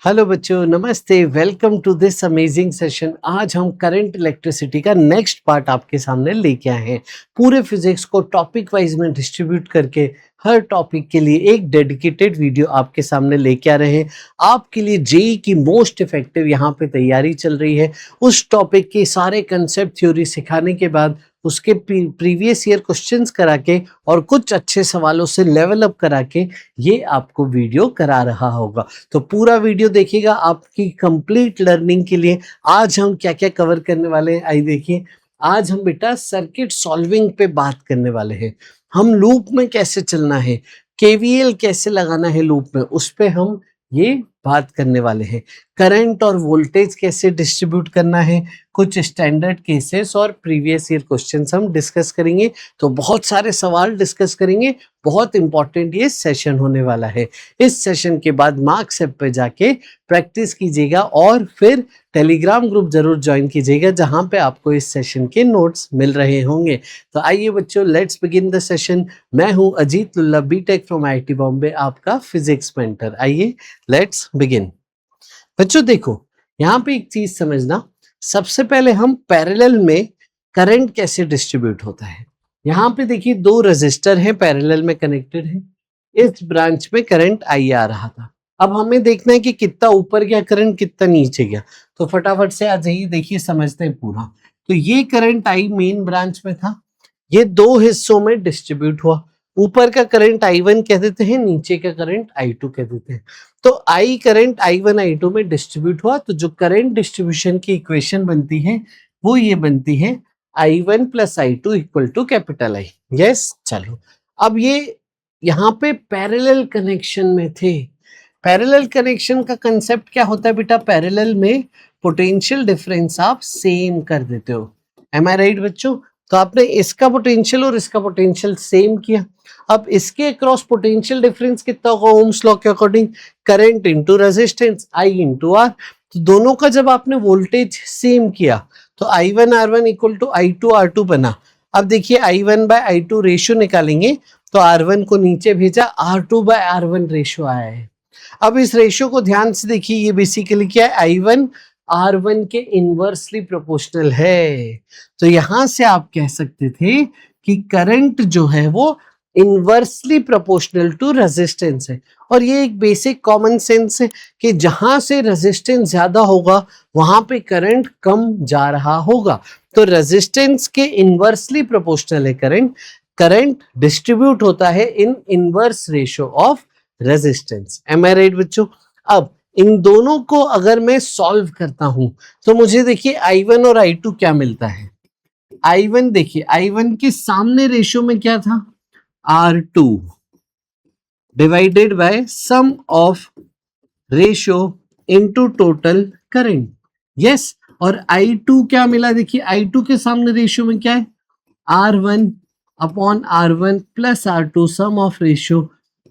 Hello बच्चों, नमस्ते। Welcome to this amazing session. आज हम करंट इलेक्ट्रिसिटी का नेक्स्ट पार्ट आपके सामने लेके आए हैं। पूरे फिजिक्स को टॉपिक वाइज में डिस्ट्रीब्यूट करके हर टॉपिक के लिए एक डेडिकेटेड वीडियो आपके सामने लेके आ रहे हैं। आपके लिए जेई की मोस्ट इफेक्टिव यहाँ पे तैयारी चल रही है। उस टॉपिक के सारे कंसेप्ट थ्योरी सिखाने के बाद उसके प्रीवियस ईयर क्वेश्चंस करा के और कुछ अच्छे सवालों से लेवल अप करा के ये आपको वीडियो करा रहा होगा। तो पूरा वीडियो देखिएगा आपकी कंप्लीट लर्निंग के लिए। आज हम क्या क्या कवर करने वाले हैं, आइए देखिए। आज हम बेटा सर्किट सॉल्विंग पे बात करने वाले हैं। हम लूप में कैसे चलना है, केवीएल कैसे लगाना है लूप में, उस पे हम ये बात करने वाले हैं। करंट और वोल्टेज कैसे डिस्ट्रीब्यूट करना है, कुछ स्टैंडर्ड केसेस और प्रीवियस ईयर क्वेश्चंस हम डिस्कस करेंगे। तो बहुत सारे सवाल डिस्कस करेंगे। बहुत इंपॉर्टेंट ये सेशन होने वाला है। इस सेशन के बाद मार्क्स ऐप पे जाके प्रैक्टिस कीजिएगा और फिर टेलीग्राम ग्रुप जरूर ज्वाइन कीजिएगा जहां पे आपको इस सेशन के नोट्स मिल रहे होंगे। तो आइए बच्चों, लेट्स बिगिन द सेशन। मैं हूं Ajit Lulla, BTech from IIT Bombay, आपका फिजिक्स मेंटर। आइए लेट्स बिगिन। बच्चों देखो, यहाँ पे एक चीज समझना। सबसे पहले हम पैरेलल में करंट कैसे डिस्ट्रीब्यूट होता है। यहाँ पे देखिए दो रेजिस्टर हैं, पैरेलल में कनेक्टेड है। इस ब्रांच में करंट आई आ रहा था। अब हमें देखना है कि कितना ऊपर गया करंट, कितना नीचे गया। तो फटाफट से आ जाइए, देखिए समझते हैं पूरा। तो ये करंट आई मेन ब्रांच में था, ये दो हिस्सों में डिस्ट्रीब्यूट हुआ। ऊपर का करंट I1 कह देते हैं, नीचे का करंट I2 कह देते हैं। तो I करंट I1 I2 में डिस्ट्रीब्यूट हुआ। तो जो करंट डिस्ट्रीब्यूशन की इक्वेशन बनती है वो ये बनती है I1 plus I2 equal to capital I। Yes, चलो अब ये यहाँ पे पैरेलल कनेक्शन में थे। पैरेलल कनेक्शन का कंसेप्ट क्या होता है बेटा? पैरेलल में पोटेंशियल डिफरेंस आप सेम कर देते हो। एम आई राइट बच्चों? तो आपने इसका पोटेंशियल और इसका पोटेंशियल सेम किया। अब इसके अक्रॉस पोटेंशियल डिफरेंस कितना होगा ओम्स लॉ के according? Current into resistance I into R। तो दोनों का जब आपने वोल्टेज सेम किया तो I1 R1 equal to I2 R2 बना। अब देखिए I1 बाय I2 रेशियो निकालेंगे तो R1 को नीचे भेजा, R2 बाय R1 रेशियो आया है। अब इस रेशियो को ध्यान से देखिए, ये बेसिकली क्या है? I1 R1 के इनवर्सली प्रोपोर्शनल है। तो यहां से आप कह सकते थे कि करंट जो है वो इनवर्सली प्रोपोर्शनल टू रेजिस्टेंस है। और ये एक बेसिक कॉमन सेंस है कि जहां से रेजिस्टेंस ज्यादा होगा वहां पे करंट कम जा रहा होगा। तो रेजिस्टेंस के इनवर्सली प्रोपोर्शनल है करंट। करंट डिस्ट्रीब्यूट होता है in inverse ratio of resistance. Am I right बच्चों? अब इन दोनों को अगर मैं सॉल्व करता हूं तो मुझे देखिए I1 और I2 क्या मिलता है। I1 देखिए, I1 के सामने रेशियो में क्या था? R2 divided by sum of ratio into total current. Yes, और I2 क्या मिला? देखिए I2 के सामने रेशियो में क्या है? R1 upon R1 plus R2 sum of ratio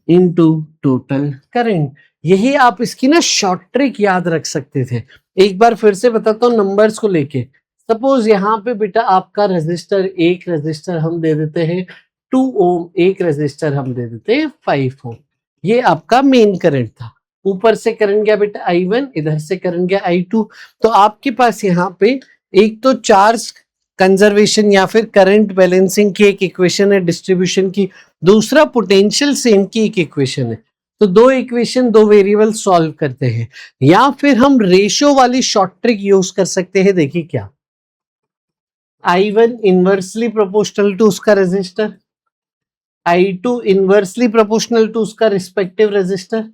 into total current. यही आप इसकी ना शॉर्ट ट्रिक याद रख सकते थे। एक बार फिर से बताता हूँ नंबर्स को लेके। सपोज यहाँ पे बेटा आपका रेजिस्टर, एक रेजिस्टर हम दे देते हैं 2 ओम, एक रेजिस्टर हम दे देते हैं 5 ओम। ये आपका मेन करंट था। ऊपर से करंट गया बेटा I1, इधर से करंट गया I2। तो आपके पास यहाँ पे एक तो चार्ज कंजर्वेशन या फिर करंट बैलेंसिंग की एक इक्वेशन है डिस्ट्रीब्यूशन की, दूसरा पोटेंशियल सेम की एक इक्वेशन है। तो दो इक्वेशन, दो वेरिएबल सॉल्व करते हैं। या फिर हम रेशियो वाली शॉर्ट ट्रिक यूज कर सकते हैं। देखिए क्या, I1 इनवर्सली प्रोपोर्शनल टू उसका resistor, I2 inversely proportional to उसका रिस्पेक्टिव रेजिस्टर।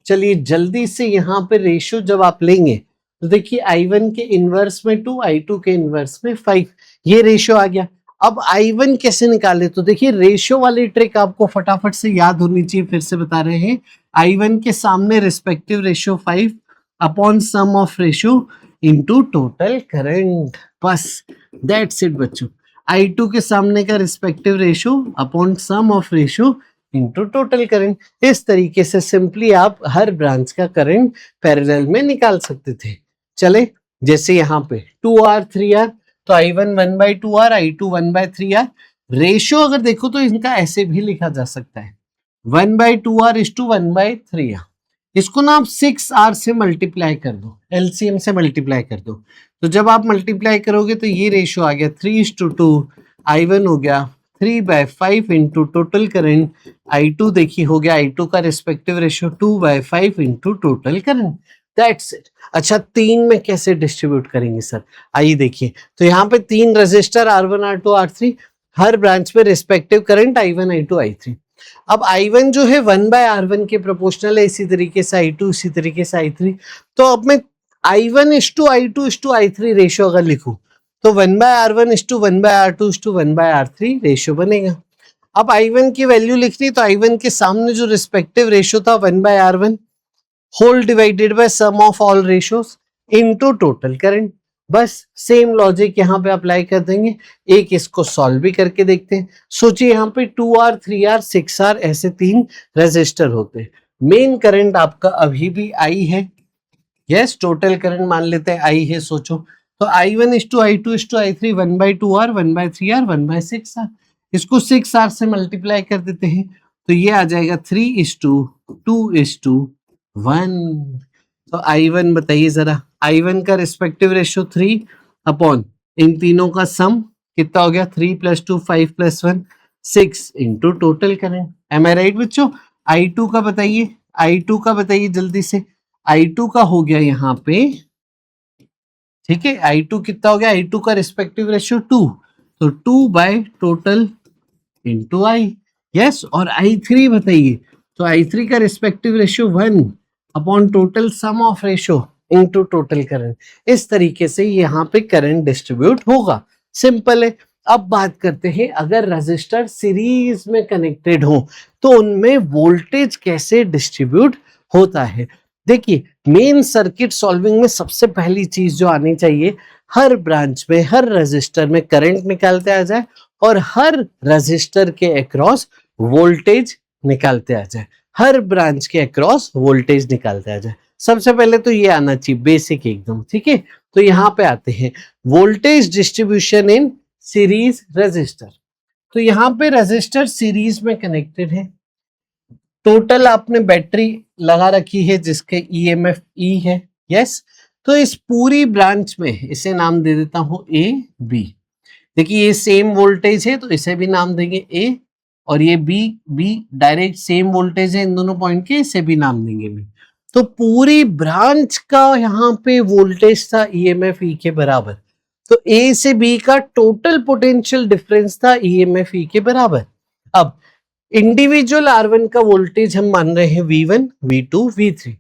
चलिए जल्दी से यहाँ पे रेशियो जब आप लेंगे तो देखिए I1 के इनवर्स में 2, I2 के इनवर्स में 5, ये रेशियो आ गया। अब I1 कैसे निकाले? तो देखिए रेशियो वाली ट्रिक आपको फटाफट से याद होनी चाहिए। फिर से बता रहे हैं, I1 के सामने respective ratio 5 upon sum of ratio into total current. बस दैट्स इट बच्चों। I2 के सामने का respective ratio upon sum of ratio into total current. इस तरीके से सिंपली आप हर ब्रांच का करंट पैरेलल में निकाल सकते थे। चले, जैसे यहाँ पे 2R 3R, तो I1 1/2R, I2 1/3R। Ratio अगर देखो तो इनका ऐसे भी लिखा जा सकता है 1/2R is to 1/3R। इसको ना आप 6R से मल्टीप्लाई कर दो, एलसीएम से मल्टीप्लाई कर दो। तो जब आप मल्टीप्लाई करोगे तो ये रेशियो आ गया 3:2, I1 हो गया 3/5 इंटू टोटल करंट, I2 देखिए हो गया I2 का respective ratio 2/5 into total current, that's it. अच्छा 3 में कैसे डिस्ट्रीब्यूट करेंगे सर, आइए देखिए। तो यहाँ पे 3 रजिस्टर R1 R2 R3, हर ब्रांच पे respective current I1 I2 I3। अब I1 जो है 1/R1 के प्रोपोर्शनल है, इसी तरीके से I2 इसी तरीके से I3। तो अब मैं I1:I2:I3 रेशियो अगर लिखूं तो 1/R1:1/R2:1/R3 रेशियो बनेगा। अब I1 की वैल्यू लिखनी तो I1 के सामने जो रिस्पेक्टिव रेशियो था 1/R1 whole divided by sum of all ratios into total current. बस सेम लॉजिक यहाँ पे अप्लाई कर देंगे। एक इसको सॉल्व भी करके देखते हैं। सोचिए यहाँ पे 2R 3R 6R ऐसे 3 रेजिस्टर होते हैं। मेन करंट आपका अभी भी I है, यस टोटल करंट मान लेते हैं I है। सोचो तो I1:I2:I3 1/2R 1/3R 1/6R, इसको 6R से मल्टीप्लाई कर देते हैं तो ये आ जाएगा 3:2:1। तो I1 बताइए जरा, I1 का रिस्पेक्टिव रेशियो 3 अपॉन इन तीनों का सम कितना हो गया 3 + 2 5 + 1 6 into total current. M I right बच्चों? I2 का बताइए, I2 का बताइए जल्दी से। I2 का हो गया यहाँ पे, ठीक है I2 कितना हो गया, I2 का रिस्पेक्टिव रेशियो 2, तो 2 टोटल इंटू I, यस। और I3 बताइए, तो I3 का respective ratio 1 upon total sum of ratio into total current. इस तरीके से यहाँ पे करंट डिस्ट्रीब्यूट होगा, सिंपल है। अब बात करते हैं अगर रजिस्टर सीरीज में कनेक्टेड हो तो उनमें वोल्टेज कैसे डिस्ट्रीब्यूट होता है। देखिए मेन सर्किट सॉल्विंग में सबसे पहली चीज जो आनी चाहिए, हर ब्रांच में हर रजिस्टर में करंट निकालते आ जाए और हर रजिस्टर के अक्रॉस वोल्टेज निकालते आ जाए, हर ब्रांच के अक्रॉस वोल्टेज निकालते आ जाए। सबसे पहले तो ये आना चाहिए बेसिक एकदम, ठीक है। तो यहाँ पे आते हैं voltage distribution in series register. तो यहाँ पे रजिस्टर सीरीज में कनेक्टेड है, टोटल आपने बैटरी लगा रखी है जिसके ईएमएफ ई है, यस। तो इस पूरी ब्रांच में इसे नाम दे देता हूं ए बी। देखिए ये सेम वोल्टेज है तो इसे भी नाम देंगे ए, और ये बी डायरेक्ट सेम वोल्टेज है इन दोनों पॉइंट के, इसे भी नाम देंगे बी। तो पूरी ब्रांच का यहाँ पे वोल्टेज था ईएमएफ ई के बराबर। तो ए से बी का टोटल पोटेंशियल डिफरेंस था ईएमएफ ई के बराबर। अब इंडिविजुअल R1 का वोल्टेज हम मान रहे हैं V1, V2, V3,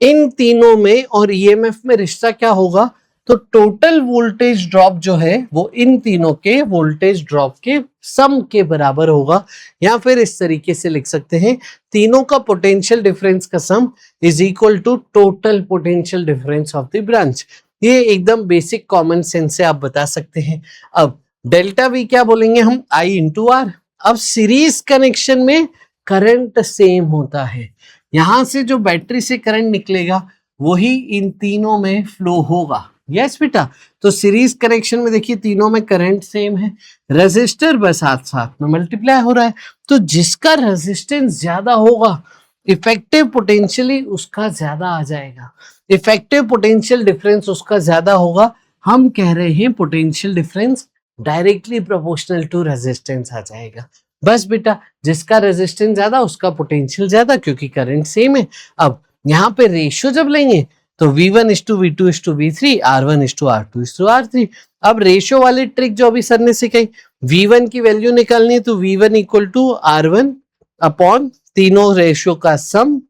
इन तीनों में और ईएमएफ में रिश्ता क्या होगा, तो टोटल वोल्टेज ड्रॉप जो है वो इन तीनों के वोल्टेज ड्रॉप के सम के बराबर होगा। या फिर इस तरीके से लिख सकते हैं, तीनों का पोटेंशियल डिफरेंस का sum is equal to total potential difference of the branch. ये एकदम बेसिक कॉमन सेंस से आप बता सकते हैं। अब डेल्टा वी क्या बोलेंगे हम, I इंटू आर। अब सीरीज कनेक्शन में करंट सेम होता है, यहां से जो बैटरी से करंट निकलेगा वही इन तीनों में फ्लो होगा, यस बेटा। तो सीरीज कनेक्शन में देखिए तीनों में करंट सेम है, रेजिस्टर बस साथ साथ में मल्टीप्लाई हो रहा है। तो जिसका रेजिस्टेंस ज्यादा होगा इफेक्टिव पोटेंशियली उसका ज्यादा आ जाएगा, इफेक्टिव पोटेंशियल डिफरेंस उसका ज्यादा होगा। हम कह रहे हैं potential difference directly proportional to resistance आ जाएगा। बस बेटा जिसका रेजिस्टेंस ज्यादा उसका पोटेंशियल ज्यादा, क्योंकि करंट सेम है। अब यहाँ पे रेशियो जब लेंगे तो V1:V2:V3, R1:R2:R3। अब रेशियो वाली ट्रिक जो अभी सर ने सिखाई, V1 की वैल्यू निकालनी है तो V1 = R1 अपॉन तीनों रेशियो का सम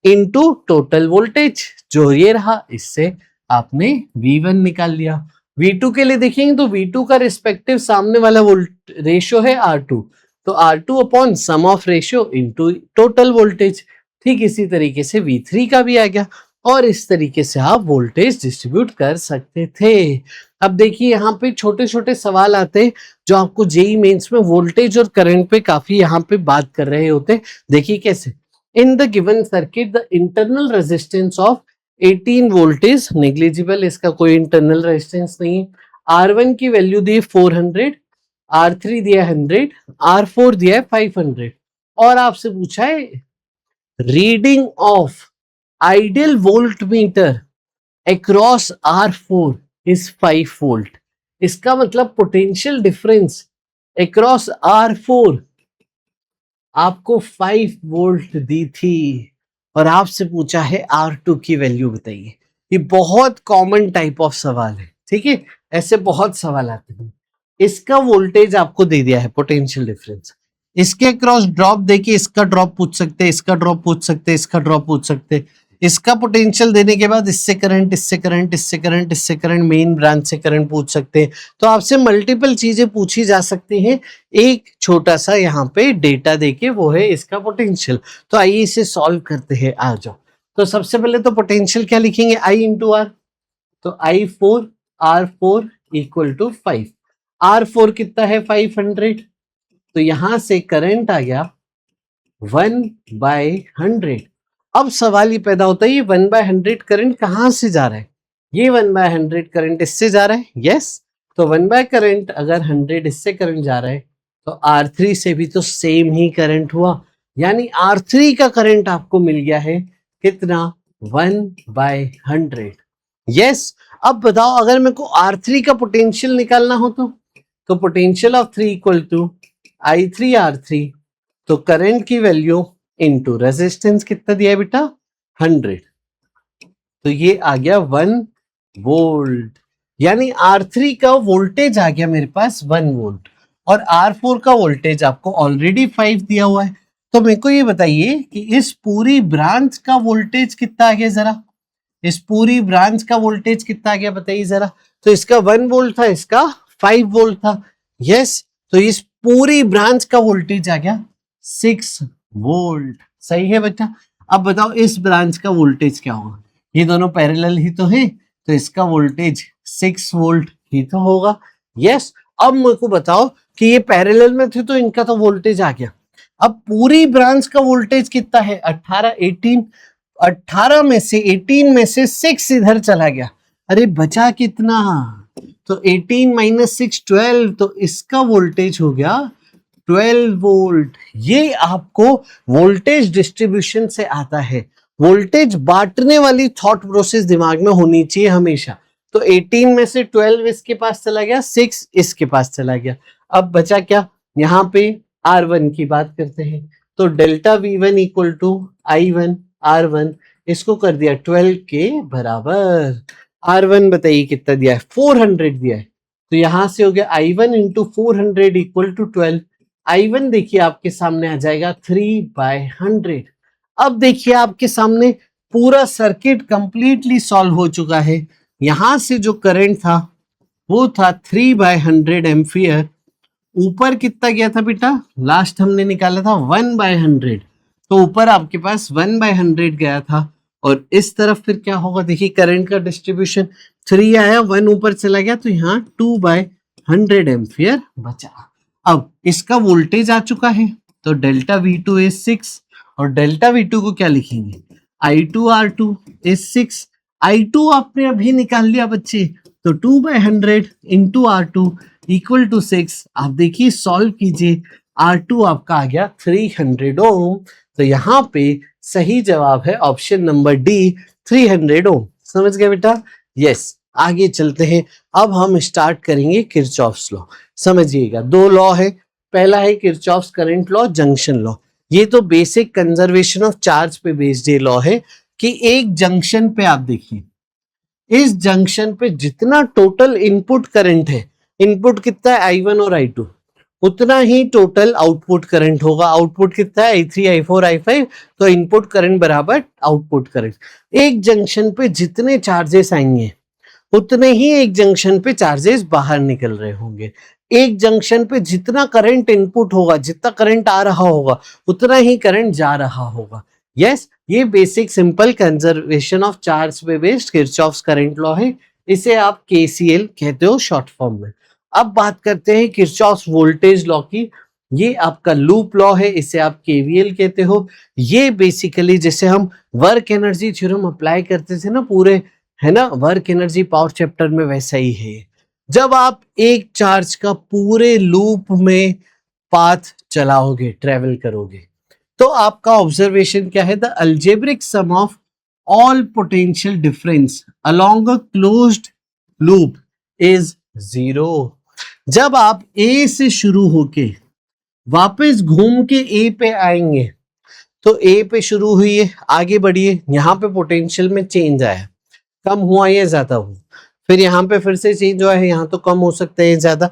इनटू टोटल वोल्टेज, जो ये रहा इससे आपने V1 निकाल लिया। V2 के लिए देखेंगे तो V2 का रिस्पेक्टिव सामने वाला रेशियो है R2, तो R2 upon sum of ratio into total voltage. ठीक इसी तरीके से V3 का भी आ गया, और इस तरीके से आप वोल्टेज डिस्ट्रीब्यूट कर सकते थे। अब देखिए यहाँ पे छोटे छोटे सवाल आते हैं जो आपको जेईई मेंस में वोल्टेज और करंट पे काफी यहाँ पे बात कर रहे होते। देखिए कैसे, in the given circuit the internal resistance of 18 volt is negligible, इसका कोई इंटरनल रेजिस्टेंस नहीं है। R1 की वैल्यू दी 400, R3 दिया 100, R4 दिया 500, और आपसे पूछा है reading of ideal volt meter across R4 is 5 volt. इसका मतलब पोटेंशियल डिफरेंस अक्रॉस R4 आपको 5 वोल्ट दी थी और आपसे पूछा है R2 की वैल्यू बताइए। ये बहुत कॉमन टाइप ऑफ सवाल है, ठीक है, ऐसे बहुत सवाल आते हैं। इसका वोल्टेज आपको दे दिया है, पोटेंशियल डिफरेंस, इसके क्रॉस ड्रॉप देखिए, इसका ड्रॉप पूछ सकते हैं, इसका ड्रॉप पूछ सकते हैं, इसका ड्रॉप पूछ सकते हैं। इसका पोटेंशियल देने के बाद इससे करंट, इससे करंट, इससे करंट, इससे करंट, मेन ब्रांच से करंट पूछ सकते हैं। तो आपसे मल्टीपल चीजें पूछी जा सकती हैं एक छोटा सा यहाँ पे डेटा देके, वो है इसका पोटेंशियल। तो आइए इसे सॉल्व करते हैं, आ जाओ। तो सबसे पहले तो पोटेंशियल क्या लिखेंगे, I इंटू आर। तो I4 R4 equal to 5। R4 कितना है 500, तो यहां से करंट आ गया 1/100। अब सवाल ये पैदा होता है, ये 1/100 करंट कहां से जा रहा है, ये 1/100 करंट इससे जा रहा है, यस। तो 1 करंट अगर 100 इससे करंट जा रहा है तो R3 से भी तो सेम ही करंट हुआ, यानी R3 का करंट आपको मिल गया है कितना, 1/100, यस। अब बताओ अगर मेरे को R3 का पोटेंशियल निकालना हो तो potential of 3 equal to I3R3, तो करंट की वैल्यू इनटू रेजिस्टेंस कितना दिया है बेटा, 100, तो ये आ गया 1 वोल्ट। यानी R3 का वोल्टेज आ गया मेरे पास 1 वोल्ट और R4 का वोल्टेज आपको ऑलरेडी 5 दिया हुआ है। तो मेरे को ये बताइए कि इस पूरी ब्रांच का वोल्टेज कितना आ गया, जरा इस पूरी ब्रांच का वोल्टेज कितना आ गया बताइए जरा। तो इसका 1 वोल्ट था, इसका 5 वोल्ट था, यस। तो इस पूरी ब्रांच का वोल्टेज आ गया 6 वोल्ट, सही है बच्चा। अब बताओ इस ब्रांच का वोल्टेज क्या होगा, ये दोनों पैरेलल ही तो है, तो इसका वोल्टेज 6 वोल्ट ही तो होगा, यस। अब मेरे को बताओ कि ये पैरेलल में थे तो इनका तो वोल्टेज आ गया। अब पूरी ब्रांच का वोल्टेज कितना है, 18 18, 18 में से 18 में से 6 इधर चला गया, अरे बचा कितना, तो 18 माइनस 6 12, तो इसका वोल्टेज हो गया 12 वोल्ट। ये आपको वोल्टेज डिस्ट्रीब्यूशन से आता है, वोल्टेज बांटने वाली थॉट प्रोसेस दिमाग में होनी चाहिए हमेशा। तो 18 में से 12 इसके पास चला गया, 6 इसके पास चला गया, अब बचा क्या, यहाँ पे R1 की बात करते हैं। तो delta V1 equal to I1 R1, इसको कर दिया 12 के बराबर। R1 बताइए कितना दिया है, 400 दिया है, तो यहां से हो गया I1 into 400 equal to 12। I1 देखिए आपके सामने आ जाएगा 3/100। अब देखिए आपके सामने पूरा सर्किट कंप्लीटली सॉल्व हो चुका है। यहां से जो करंट था वो था 3/100 एम्पियर, ऊपर कितना गया था बेटा, लास्ट हमने निकाला था 1/100, तो ऊपर आपके पास 1/100 गया था। और इस तरफ फिर क्या होगा, देखिए करंट का डिस्ट्रीब्यूशन, 3 आया 1 ऊपर चला गया, तो यहाँ 2/100 एम्पियर बचा। अब इसका वोल्टेज आ चुका है, तो डेल्टा V2 इज 6, और डेल्टा V2 को क्या लिखेंगे, I2R2 इज 6। I2 आपने अभी निकाल लिया बच्चे, तो 2/100 इंटू R2 इक्वल टू 6। आप देखिए सॉल्व कीजिए, R2 आपका आ गया 300 ओम। तो यहाँ पे सही जवाब है ऑप्शन नंबर डी, 300 ओम। समझ गए बेटा, यस। आगे चलते हैं, अब हम स्टार्ट करेंगे किरचॉफ्स लॉ। समझिएगा, दो लॉ है, पहला है Kirchhoff's current law, junction law. ये तो बेसिक कंजर्वेशन ऑफ चार्ज पे बेस्ड ये लॉ है कि एक जंक्शन पे आप देखिए, इस जंक्शन पे जितना टोटल इनपुट करंट है, इनपुट कितना है I1 और I2, उतना ही टोटल आउटपुट करंट होगा। आउटपुट कितना है I3 I4 I5, तो इनपुट करंट बराबर आउटपुट करंट। एक जंक्शन पे जितने चार्जेस आएंगे उतने ही एक जंक्शन पे चार्जेस बाहर निकल रहे होंगे। एक जंक्शन पे जितना करंट इनपुट होगा, जितना करंट आ रहा होगा, उतना ही करंट जा रहा होगा। यस, ये basic simple conservation of charge पे बेस्ड किरचॉफ्स करंट लॉ है। इसे आप KCL कहते हो शॉर्ट फॉर्म में। अब बात करते हैं किरचॉफ्स वोल्टेज लॉ की। ये आपका लूप लॉ है, इसे आप KVL कहते हो। ये बेसिकली जैसे हम वर्क एनर्जी थ्योरम अप्लाई करते थे ना पूरे, है ना, वर्क एनर्जी पावर चैप्टर में, वैसा ही है। जब आप एक चार्ज का पूरे लूप में पाथ चलाओगे, ट्रेवल करोगे, तो आपका ऑब्जर्वेशन क्या है, the algebraic sum of all potential difference along a closed loop is 0। जब आप A से शुरू होके वापस घूम के A पे आएंगे तो A पे शुरू हुई है, आगे बढ़िए, यहाँ पे पोटेंशियल में चेंज आया, कम हुआ या ज्यादा हुआ, फिर यहाँ पे फिर से चेंज हुआ है, यहाँ तो कम हो सकता है ज्यादा,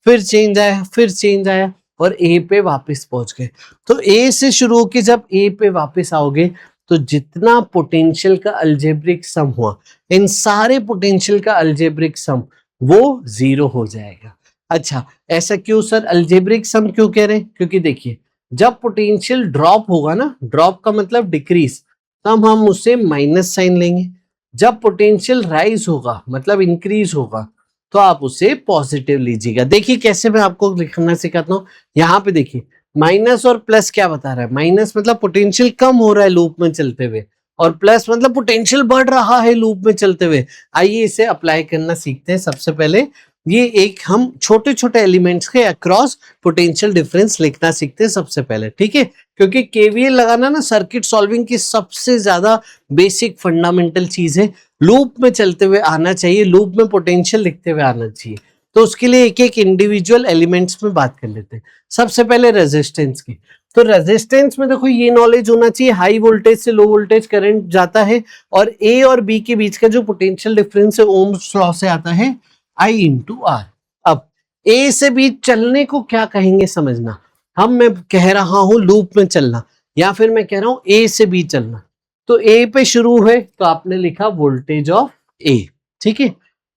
फिर चेंज आया, फिर चेंज आया और A पे वापस पहुंच गए। तो A से शुरू होके जब A पे वापस आओगे तो जितना पोटेंशियल का अलजेब्रिक सम हुआ, इन सारे पोटेंशियल का अलजेब्रिक सम वो 0 हो जाएगा। अच्छा, ऐसा क्यों सर, अलजेब्रिक सम क्यों कह रहे हैं? क्योंकि देखिए जब पोटेंशियल ड्रॉप होगा ना, ड्रॉप का मतलब डिक्रीज, तब हम उससे माइनस साइन लेंगे। जब पोटेंशियल राइज होगा मतलब इंक्रीज होगा तो आप उसे पॉजिटिव लीजिएगा। देखिए कैसे मैं आपको लिखना सिखाता हूँ। यहाँ पे देखिए माइनस और प्लस क्या बता रहा है, माइनस मतलब पोटेंशियल कम हो रहा है लूप में चलते हुए, और प्लस मतलब पोटेंशियल बढ़ रहा है लूप में चलते हुए। आइए इसे अप्लाई करना सीखते हैं। सबसे पहले ये एक हम छोटे छोटे एलिमेंट्स के अक्रॉस पोटेंशियल डिफरेंस लिखना सीखते हैं सबसे पहले, ठीक है? क्योंकि केवीएल लगाना ना सर्किट सॉल्विंग की सबसे ज्यादा बेसिक फंडामेंटल चीज है। लूप में चलते हुए आना चाहिए, लूप में पोटेंशियल लिखते हुए आना चाहिए। तो उसके लिए एक एक इंडिविजुअल एलिमेंट्स में बात कर लेते हैं। सबसे पहले रेजिस्टेंस की। तो रेजिस्टेंस में देखो ये नॉलेज होना चाहिए, हाई वोल्टेज से लो वोल्टेज करंट जाता है और ए और बी के बीच का जो पोटेंशियल डिफरेंस है ओम्स लॉ से आता है I इंटू आर। अब ए से बी चलने को क्या कहेंगे समझना। मैं कह रहा हूं लूप में चलना, या फिर मैं कह रहा हूं ए से बी चलना। तो ए पे शुरू है तो आपने लिखा वोल्टेज ऑफ ए, ठीक है?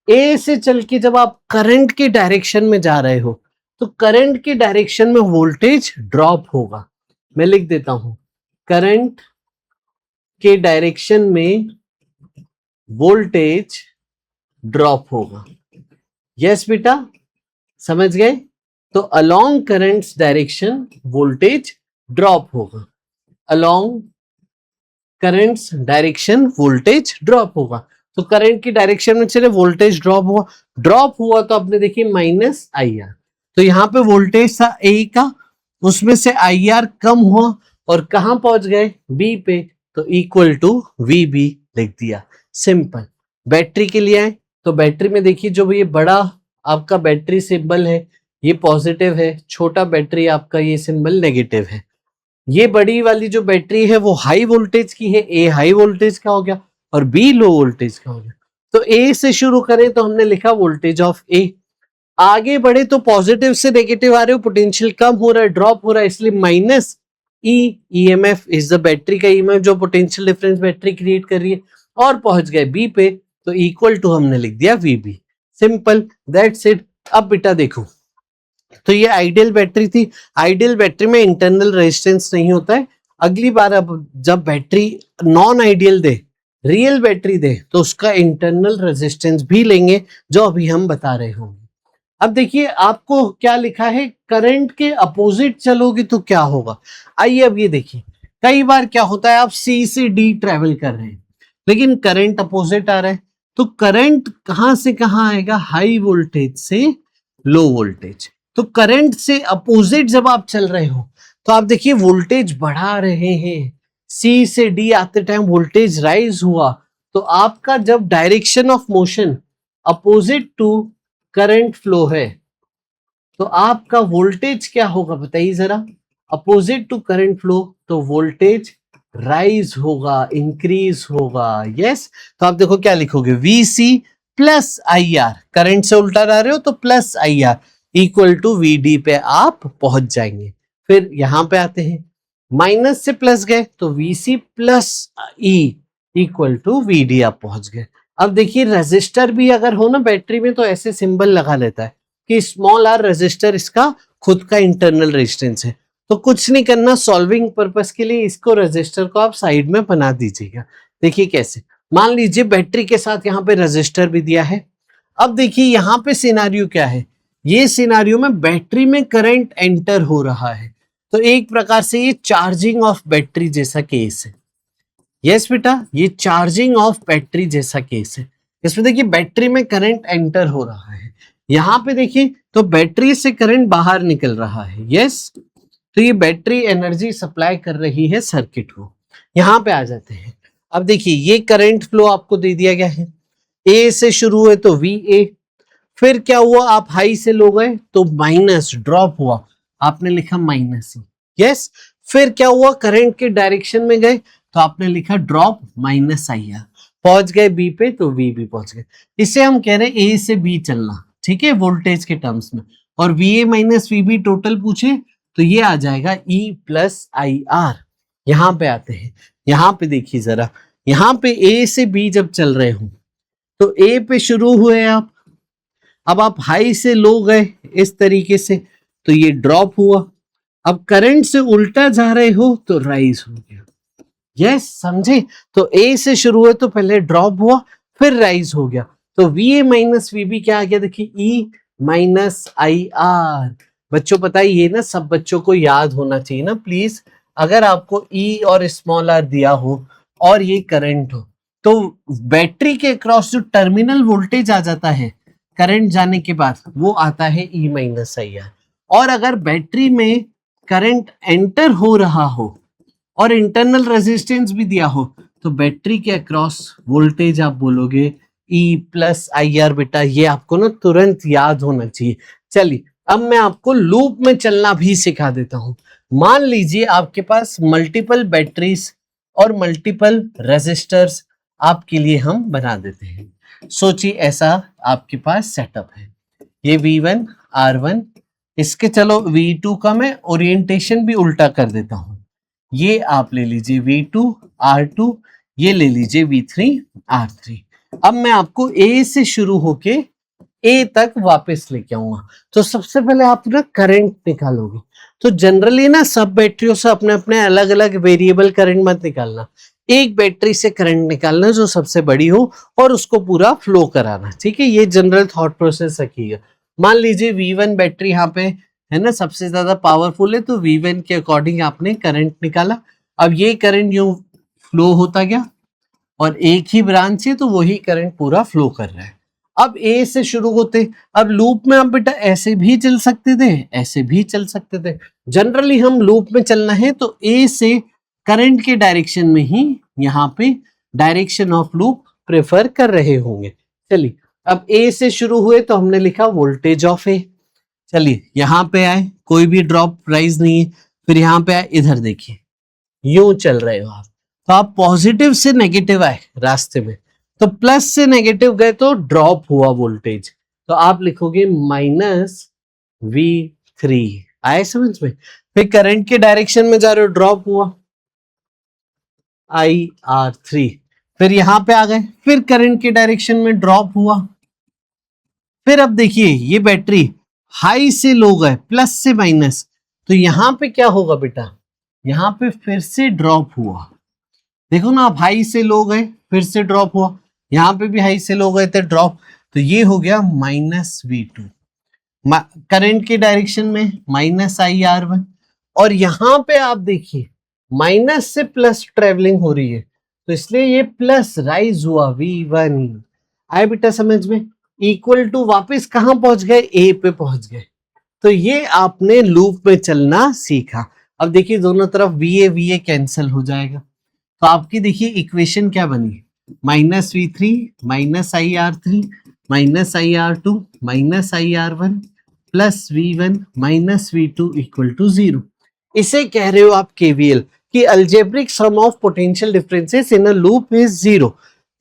ए से चल के जब आप करंट के डायरेक्शन में जा रहे हो तो करंट के डायरेक्शन में वोल्टेज ड्रॉप होगा। मैं लिख देता हूं, करंट के डायरेक्शन में वोल्टेज ड्रॉप होगा। यस बेटा, समझ गए? तो along currents direction voltage drop होगा, along currents direction voltage drop होगा। तो करंट की डायरेक्शन में चले वोल्टेज ड्रॉप हुआ तो आपने देखिए माइनस आई आर। तो यहाँ पे वोल्टेज था ए का, उसमें से आई आर कम हुआ और कहां पहुंच गए, बी पे, तो इक्वल टू वी बी लिख दिया। सिंपल। बैटरी के लिए आए तो बैटरी में देखिए जो ये बड़ा आपका बैटरी सिंबल है ये पॉजिटिव है, छोटा बैटरी आपका ये सिंबल नेगेटिव है। ये बड़ी वाली जो बैटरी है वो हाई वोल्टेज की है, ए हाई वोल्टेज का हो गया और बी लो वोल्टेज का हो गया। तो ए से शुरू करें तो हमने लिखा वोल्टेज ऑफ ए। आगे बढ़े तो पॉजिटिव से नेगेटिव आ रहे हो, पोटेंशियल कम हो रहा है, ड्रॉप हो रहा है, इसलिए minus E, EMF is the battery का ईएमएफ जो पोटेंशियल डिफरेंस बैटरी क्रिएट कर रही है, और पहुंच गए बी पे तो इक्वल टू हमने लिख दिया वीबी। Simple, that's it. अब बेटा देखो, तो ये आइडियल बैटरी थी। आइडियल बैटरी में इंटरनल रेजिस्टेंस नहीं होता है। अगली बार अब जब बैटरी नॉन आइडियल दे, रियल बैटरी दे, तो उसका इंटरनल रेजिस्टेंस भी लेंगे जो अभी हम बता रहे होंगे। अब देखिए आपको क्या लिखा है, करंट के अपोजिट चलोगे तो क्या होगा। आइए अब ये देखिए, कई बार क्या होता है आप सी से डी ट्रेवल कर रहे हैं लेकिन करंट अपोजिट आ रहा है, तो करंट कहां से कहां आएगा, हाई वोल्टेज से लो वोल्टेज। तो करंट से अपोजिट जब आप चल रहे हो तो आप देखिए वोल्टेज बढ़ा रहे हैं, सी से डी आते टाइम वोल्टेज राइज हुआ, तो आपका जब direction of motion opposite to current flow है तो आपका वोल्टेज क्या होगा बताइए जरा, अपोजिट टू करंट फ्लो, तो वोल्टेज राइज होगा, इंक्रीज होगा। यस, तो आप देखो क्या लिखोगे, VC plus I R, current से उल्टा ला रहे हो तो plus I R equal to VD पे आप पहुंच जाएंगे। फिर यहां पे आते हैं, माइनस से प्लस गए तो VC plus E equal to VD आप पहुंच गए। अब देखिए रेजिस्टर भी अगर हो ना बैटरी में तो ऐसे सिंबल लगा लेता है कि स्मॉल आर रेजिस्टर इसका खुद का इंटरनल रेजिस्टेंस है। तो कुछ नहीं करना, सॉल्विंग पर्पस के लिए इसको रेजिस्टर को आप साइड में बना दीजिएगा। देखिए कैसे, मान लीजिए बैटरी के साथ यहाँ पे रेजिस्टर भी दिया है। अब देखिए यहाँ पे सिनारियो क्या है, ये सिनारियो में बैटरी में करंट एंटर हो रहा है, तो एक प्रकार से ये चार्जिंग ऑफ बैटरी जैसा केस है। यस बेटा, ये चार्जिंग ऑफ बैटरी जैसा केस है। इसमें देखिए बैटरी में करंट एंटर हो रहा है, यहाँ पे देखिए तो बैटरी से करंट बाहर निकल रहा है। यस, तो ये बैटरी एनर्जी सप्लाई कर रही है सर्किट को। यहाँ पे आ जाते हैं, अब देखिए ये करंट फ्लो आपको दे दिया गया है, ए से शुरू हुए तो वी ए, फिर क्या हुआ, आप हाई से लो गए तो माइनस ड्रॉप हुआ, आपने लिखा माइनस ही, यस। फिर क्या हुआ, करंट के डायरेक्शन में गए तो आपने लिखा ड्रॉप माइनस आई आर, पहुंच गए बी पे तो वी भी पहुंच गए। इसे हम कह रहे हैं ए से बी चलना, ठीक है, वोल्टेज के टर्म्स में। और V A minus V B total पूछे तो ये आ जाएगा ई प्लस आई आर। यहां पे आते हैं, यहां पे देखिए जरा, यहां पे ए से बी जब चल रहे हो तो ए पे शुरू हुए आप, अब आप हाई से लो गए इस तरीके से तो ये ड्रॉप हुआ, अब करंट से उल्टा जा रहे हो तो राइज हो गया, यस समझे। तो ए से शुरू हुए तो पहले ड्रॉप हुआ फिर राइज हो गया, तो V A minus V B क्या आ गया, देखिए ई माइनस आई आर। बच्चों पता है ये ना सब बच्चों को याद होना चाहिए ना प्लीज, अगर आपको ई और स्मॉल आर दिया हो और ये करंट हो तो बैटरी के अक्रॉस जो टर्मिनल वोल्टेज आ जाता है करंट जाने के बाद वो आता है ई माइनस आई आर। और अगर बैटरी में करंट एंटर हो रहा हो और इंटरनल रेजिस्टेंस भी दिया हो तो बैटरी के अक्रॉस वोल्टेज आप बोलोगे ई प्लस आई आर। बेटा ये आपको ना तुरंत याद होना चाहिए। चलिए अब मैं आपको लूप में चलना भी सिखा देता हूं। मान लीजिए आपके पास मल्टीपल बैटरीज और मल्टीपल रेजिस्टर्स आपके लिए हम बना देते हैं। सोचिए ऐसा आपके पास सेटअप है, ये V1 R1, इसके चलो V2 का मैं ओरिएंटेशन भी उल्टा कर देता हूं, ये आप ले लीजिए V2 R2, ये ले लीजिए V3 R3। अब मैं आपको A से शुरू होके ए तक वापस लेके आऊंगा। तो सबसे पहले आप ना करंट निकालोगे, तो जनरली ना सब बैटरियों से अपने अपने अलग अलग वेरिएबल करंट मत निकालना, एक बैटरी से करंट निकालना जो सबसे बड़ी हो और उसको पूरा फ्लो कराना, ठीक है। ये जनरल थॉट प्रोसेस रखिएगा। मान लीजिए V1 बैटरी यहाँ पे है ना सबसे ज्यादा पावरफुल है, तो V1 के अकॉर्डिंग आपने करंट निकाला। अब ये करंट यूं फ्लो होता गया और एक ही ब्रांच है तो वही करंट पूरा फ्लो कर रहा है। अब ए से शुरू होते, अब लूप में आप बेटा ऐसे भी चल सकते थे, ऐसे भी चल सकते थे। जनरली हम लूप में चलना है तो ए से करंट के डायरेक्शन में ही यहाँ पे डायरेक्शन ऑफ लूप प्रेफर कर रहे होंगे। चलिए अब ए से शुरू हुए तो हमने लिखा वोल्टेज ऑफ ए। चलिए यहाँ पे आए, कोई भी ड्रॉप राइज नहीं है, फिर यहाँ पे आए, इधर देखिए यूं चल रहे हो आप, तो आप पॉजिटिव से नेगेटिव आए रास्ते में, तो प्लस से नेगेटिव गए तो ड्रॉप हुआ वोल्टेज, तो आप लिखोगे -V3। आए समझ में। फिर करंट के डायरेक्शन में जा रहे हो, ड्रॉप हुआ IR3। फिर यहां पे आ गए, फिर करंट के डायरेक्शन में ड्रॉप हुआ। फिर अब देखिए ये बैटरी हाई से लो गए, प्लस से माइनस, तो यहां पे क्या होगा बेटा, यहां पे फिर से ड्रॉप हुआ। देखो ना, आप हाई से लो गए फिर से ड्रॉप हुआ, यहां पे भी हाई से लो गए थे ड्रॉप, तो ये हो गया -V2। करंट के डायरेक्शन में -IR1, और यहां पे आप देखिए माइनस से प्लस ट्रेवलिंग हो रही है, तो इसलिए ये प्लस राइज हुआ V1। आए बेटा समझ में। इक्वल टू वापस कहां पहुंच गए, ए पे पहुंच गए। तो ये आपने लूप में चलना सीखा। अब देखिए दोनों तरफ VA कैंसिल हो जाएगा, तो आपकी देखिए इक्वेशन क्या बनी, -V3 -IR3 -IR2 -IR1 plus V1 -V2 equal to 0। इसे कह रहे हो आप KVL कि algebraic sum of potential differences in a loop is 0।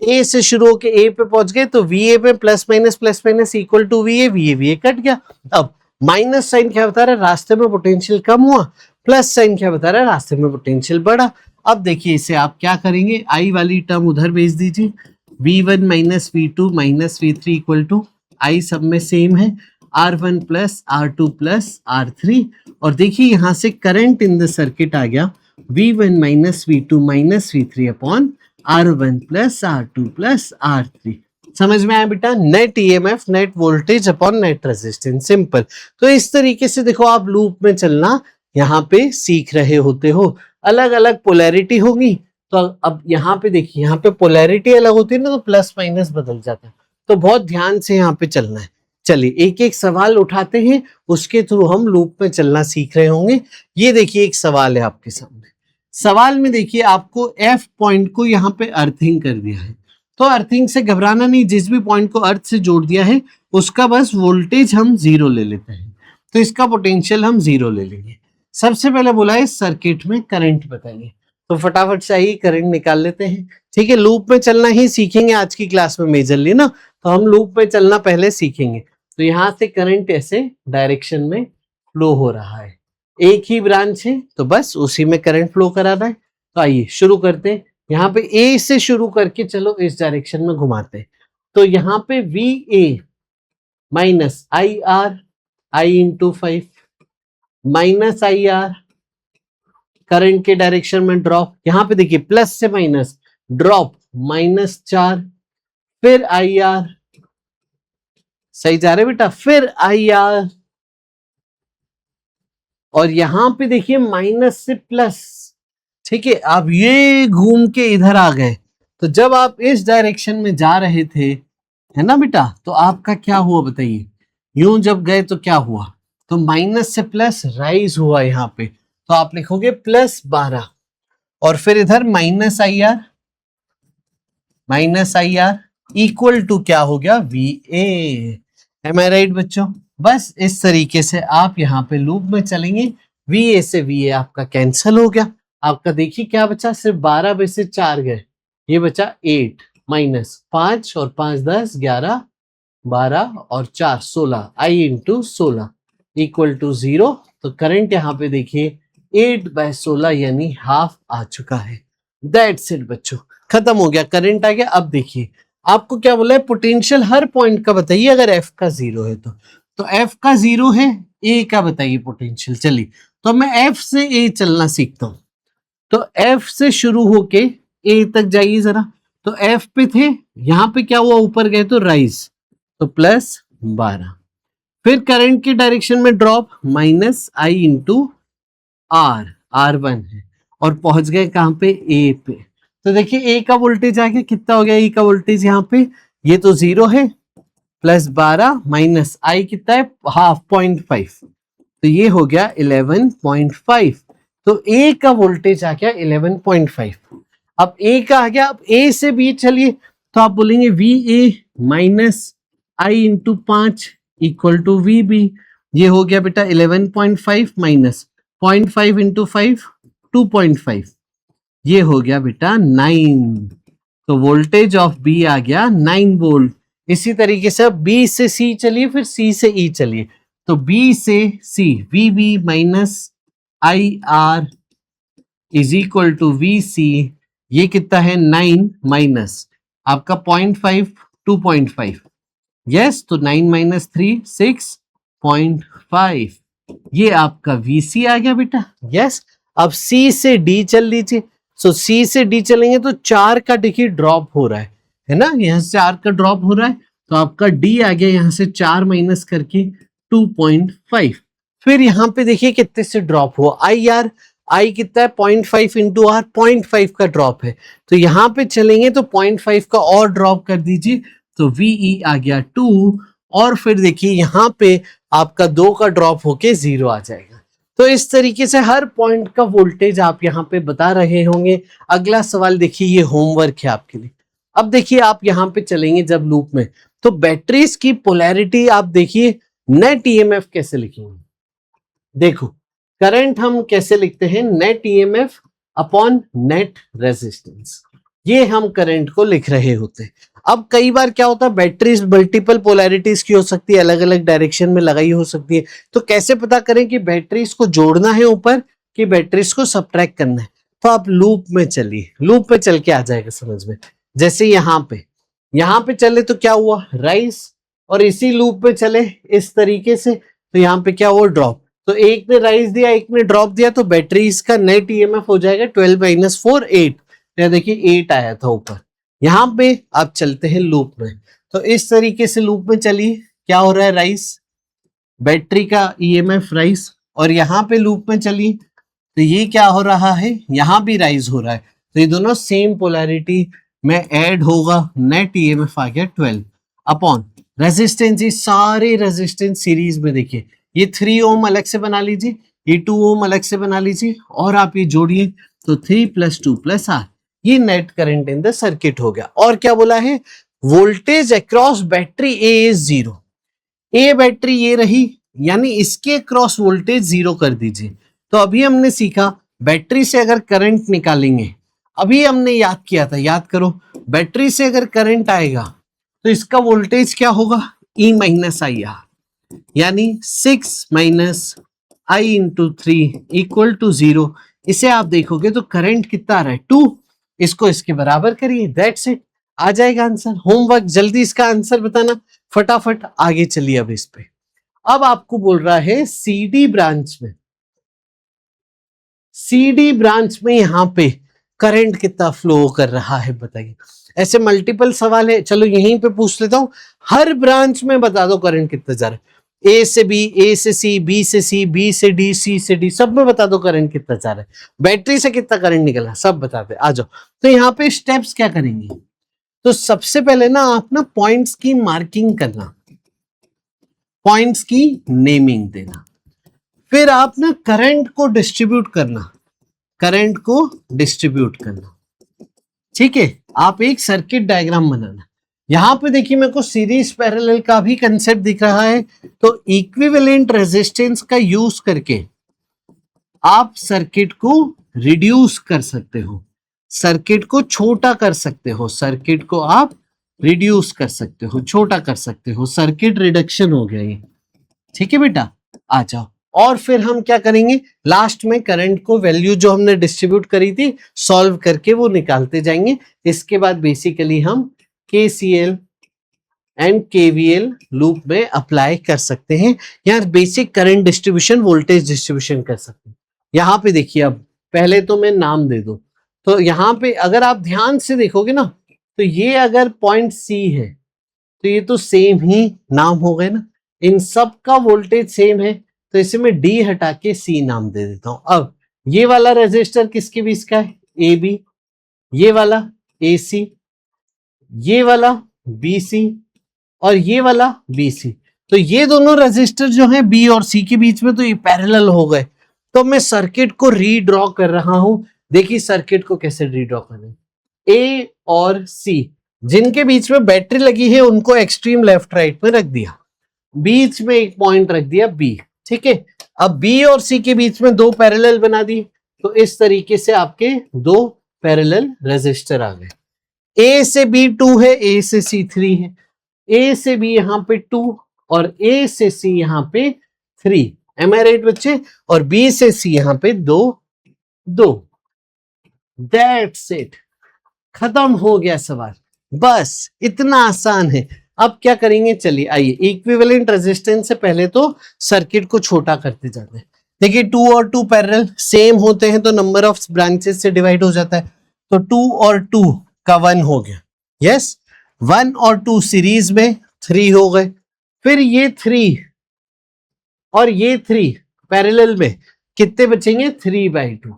ए से शुरू होकर ए पे पहुंच गए तो VA पे plus minus equal to VA cut गया। अब माइनस साइन क्या बता रहा है, रास्ते में पोटेंशियल कम हुआ, प्लस साइन क्या बता रहा है, रास्ते में पोटेंशियल बढ़ा। अब देखिए इसे आप क्या करेंगे, आई वाली टर्म उधर भेज दीजिए, V1 -V2 -V3 equal to आई सब में सेम है R1 plus R2 plus R3, और देखिए यहां से करंट इन द सर्किट आ गया V1 -V2 -V3 upon R1 plus R2 plus R3। समझ में आया बेटा, net EMF net voltage upon net resistance, simple. तो इस तरीके से देखो आप लूप में चलना यहाँ पे सीख रहे होते हो। अलग अलग पोलैरिटी होगी, तो अब यहाँ पे देखिए, यहाँ पे पोलैरिटी अलग होती है ना, तो प्लस माइनस बदल जाता है, तो बहुत ध्यान से यहाँ पे चलना है। चलिए एक एक सवाल उठाते हैं, उसके थ्रू हम लूप में चलना सीख रहे होंगे। ये देखिए एक सवाल है आपके सामने, सवाल में देखिए आपको एफ पॉइंट को यहाँ पे अर्थिंग कर दिया है, तो अर्थिंग से घबराना नहीं, जिस भी पॉइंट को अर्थ से जोड़ दिया है उसका बस वोल्टेज हम 0 ले लेते हैं, तो इसका पोटेंशियल हम 0 ले लेंगे। सबसे पहले बोला है सर्किट में करंट बताइए, तो फटाफट से आइए करंट निकाल लेते हैं। ठीक है, लूप में चलना ही सीखेंगे आज की क्लास में मेजरली ना, तो हम लूप में चलना पहले सीखेंगे। तो यहाँ से करंट ऐसे डायरेक्शन में फ्लो हो रहा है, एक ही ब्रांच है तो बस उसी में करंट फ्लो कराना है। तो आइए शुरू करते हैं, यहाँ पे ए से शुरू करके चलो इस डायरेक्शन में घुमाते हैं। तो यहाँ पे we A minus I are, I into 5 minus I R, current के डायरेक्शन में ड्रॉप, यहाँ पे देखिए प्लस से माइनस ड्रॉप -4, फिर आई आर, सही जा रहे बेटा, फिर आई आर, और यहां पे देखिए माइनस से प्लस। ठीक है, आप ये घूम के इधर आ गए, तो जब आप इस डायरेक्शन में जा रहे थे, है ना बेटा, तो आपका क्या हुआ बताइए, यूं जब गए तो क्या हुआ, तो माइनस से प्लस राइज हुआ यहाँ पे, तो आप लिखोगे +12, और फिर इधर minus I R equal to क्या हो गया, V A. Am I right बच्चों? बस इस तरीके से आप यहाँ पे लूप में चलेंगे, वी ए से वी ए आपका कैंसिल हो गया, आपका देखिए क्या बचा, सिर्फ 12 में से 4 गए, ये बचा 8 माइनस 5 और 5 10 11 12 और 4 16, आई इंटू 16 इक्वल टू 0। तो करंट यहाँ पे देखिए 8/16 यानी हाफ आ चुका है। दैट्स इट बच्चों, खत्म हो गया, करंट आ गया। अब देखिए आपको क्या बोला है, पोटेंशियल हर पॉइंट का बताइए अगर एफ का 0 है तो एफ का 0 है, ए का बताइए पोटेंशियल। चलिए तो मैं एफ से ए चलना सीखता हूं, तो एफ से शुरू होके ए तक जाइए जरा, तो एफ पे थे, यहां पे क्या हुआ, ऊपर गए तो राइज, तो +12, फिर करंट की डायरेक्शन में ड्रॉप -I इंटू R1 है, और पहुंच गए कहां पे, ए पे। तो देखिए ए का वोल्टेज आ गया, कितना हो गया ए का वोल्टेज, यहाँ पे ये तो 0 है, +12 माइनस आई कितना है, हाफ 0.5, तो ये हो गया 11.5। तो ए का वोल्टेज आ गया 11.5। अब ए का आ गया, अब ए से बी चलिए, तो आप बोलेंगे V A minus I into 5 equal to V B, ये हो गया बेटा 11.5 माइनस 0.5 इंटू 5 2.5, ये हो गया बेटा 9। तो वोल्टेज ऑफ बी आ गया 9 वोल्ट। इसी तरीके से बी से सी चलिए, फिर सी से ई चलिए, तो बी से C V B minus I R is equal to V C, ये कितना है 9 माइनस आपका 0.5 2.5, यस, तो 9 माइनस 3 6.5, ये आपका वीसी आ गया बेटा, यस। अब सी से डी चल लीजिए, सो सी से डी चलेंगे तो 4 का देखिए ड्रॉप हो रहा है ना, यहाँ से 4 का ड्रॉप हो रहा है, तो आपका डी आ गया यहाँ से 4 माइनस करके 2.5। फिर यहाँ पे देखिए कितने से ड्रॉप हुआ, आई आर, आई कितना है 0.5 इंटू आर, 0.5 का ड्रॉप है, तो यहाँ पे चलेंगे तो 0.5 का और ड्रॉप कर दीजिए, तो वी आ गया 2, और फिर देखिए यहाँ पे आपका 2 का ड्रॉप होके 0 आ जाएगा। तो इस तरीके से हर पॉइंट का वोल्टेज आप यहाँ पे बता रहे होंगे। अगला सवाल देखिए, ये होमवर्क है आपके लिए। अब देखिए आप यहाँ पे चलेंगे जब लूप में, तो बैटरीज की पोलैरिटी आप देखिए, नेट ईएमएफ कैसे लिखेंगे, देखो करंट हम कैसे लिखते हैं, net EMF upon net resistance, ये हम करंट को लिख रहे होते हैं। अब कई बार क्या होता है, बैटरीज मल्टीपल पोलैरिटीज की हो सकती है, अलग अलग डायरेक्शन में लगाई हो सकती है, तो कैसे पता करें कि बैटरीज को जोड़ना है ऊपर कि बैटरीज को सब्ट्रैक्ट करना है, तो आप लूप में चलिए, लूप पे चल के आ जाएगा समझ में। जैसे यहाँ पे चले तो क्या हुआ, राइज, और इसी लूप पे चले इस तरीके से, तो यहाँ पे क्या हुआ, ड्रॉप, तो एक ने राइज दिया एक ने ड्रॉप दिया, तो बैटरीज का नेट ईएमएफ हो जाएगा 12 माइनस 4 8, देखिए 8 आया था ऊपर। यहाँ पे आप चलते हैं लूप में, तो इस तरीके से लूप में चलिए, क्या हो रहा है, राइज, बैटरी का ईएमएफ राइज, और यहाँ पे लूप में चलिए तो ये क्या हो रहा है, यहाँ भी राइज हो रहा है, तो ये दोनों सेम पोलैरिटी में ऐड होगा, नेट ईएमएफ आ गया 12 अपॉन रेजिस्टेंस, ये सारे रेजिस्टेंस सीरीज में देखिए, ये 3 ओम अलग से बना लीजिए, ये 2 ओम अलग से बना लीजिए, और आप ये जोड़िए तो 3 + 2 + R, ये net current in the circuit हो गया। और क्या बोला है, voltage across battery A is 0। A battery ये रही, यानी इसके क्रॉस वोल्टेज 0 कर दीजिए। तो अभी हमने सीखा बैटरी से अगर करंट निकालेंगे, अभी हमने याद किया था, याद करो, बैटरी से अगर करंट आएगा तो इसका वोल्टेज क्या होगा, E - IR, यानी 6 - I × 3 = 0। इसे आप देखोगे तो करंट कितना आ रहा है, 2। इसको इसके बराबर करिए, दैट्स इट, आ जाएगा आंसर। होमवर्क जल्दी इसका आंसर बताना, फटाफट आगे चलिए। अब इस पे अब आपको बोल रहा है CD ब्रांच में, CD ब्रांच में यहां पे करंट कितना फ्लो कर रहा है बताइए। ऐसे मल्टीपल सवाल है, चलो यहीं पे पूछ लेता हूं, हर ब्रांच में बता दो करंट कितना जा रहा है। ए से बी, ए से सी, बी से सी, बी से डी, सी से डी, सब में बता दो करंट कितना जा रहा है। बैटरी से कितना करंट निकला, सब बताते, आ जाओ। तो यहाँ पे स्टेप्स क्या करेंगे, तो सबसे पहले ना आप ना पॉइंट्स की मार्किंग करना, पॉइंट्स की नेमिंग देना, फिर आप ना करंट को डिस्ट्रीब्यूट करना, करंट को डिस्ट्रीब्यूट करना, ठीक है। आप एक सर्किट डायग्राम बनाना। यहां पे देखिए मेरे को सीरीज पैरेलल का भी कंसेप्ट दिख रहा है, तो इक्विवेलेंट रेजिस्टेंस का यूज करके आप सर्किट को रिड्यूस कर सकते हो, सर्किट को छोटा कर सकते हो, सर्किट को आप रिड्यूस कर सकते हो, छोटा कर सकते हो, सर्किट रिडक्शन हो गया ये, ठीक है बेटा। आ जाओ, और फिर हम क्या करेंगे, लास्ट में करंट को वैल्यू जो हमने डिस्ट्रीब्यूट करी थी सॉल्व करके वो निकालते जाएंगे। इसके बाद बेसिकली हम KCL एंड KVL लूप में अप्लाई कर सकते हैं, या basic current distribution, voltage distribution कर सकते हैं। यहाँ पे देखिए, अब पहले तो मैं नाम दे दूं, तो यहाँ पे अगर आप ध्यान से देखोगे ना, तो ये अगर पॉइंट C है तो ये तो सेम ही नाम हो गए ना, इन सब का वोल्टेज सेम है, तो इसे मैं D हटा के C नाम दे देता हूं। अब ये वाला रेजिस्टर किसके बीच का है, AB, ये वाला AC, ये वाला BC, और ये वाला BC। तो ये दोनों रेजिस्टर जो हैं B और C के बीच में, तो ये पैरेलल हो गए। तो मैं सर्किट को रीड्रॉ कर रहा हूं। देखिए सर्किट को कैसे रीड्रॉ करें, A और C जिनके बीच में बैटरी लगी है उनको एक्सट्रीम लेफ्ट राइट में रख दिया, बीच में एक पॉइंट रख दिया B, ठीक है। अब B और C के बीच में दो पैरेलल बना दी, तो इस तरीके से आपके दो पैरेलल रेजिस्टर आ गए। A से B 2 है, A से C 3 है, A से B यहाँ पे 2 और A से C यहाँ पे 3, एम आई राइट बच्चे, और B से C यहाँ पे 2 2। दैट्स इट, खत्म हो गया सवाल, बस इतना आसान है। अब क्या करेंगे, चलिए आइए, इक्विवेलेंट रेजिस्टेंस से पहले तो सर्किट को छोटा करते जाते हैं। देखिए 2 और 2 पैरेलल सेम होते हैं तो नंबर ऑफ ब्रांचेस से डिवाइड हो जाता है, तो 2 और 2 का 1 हो गया, यस। 1 और 2 सीरीज में 3 हो गए, फिर ये 3 और ये 3 पैरेलल में कितने बचेंगे, 3/2।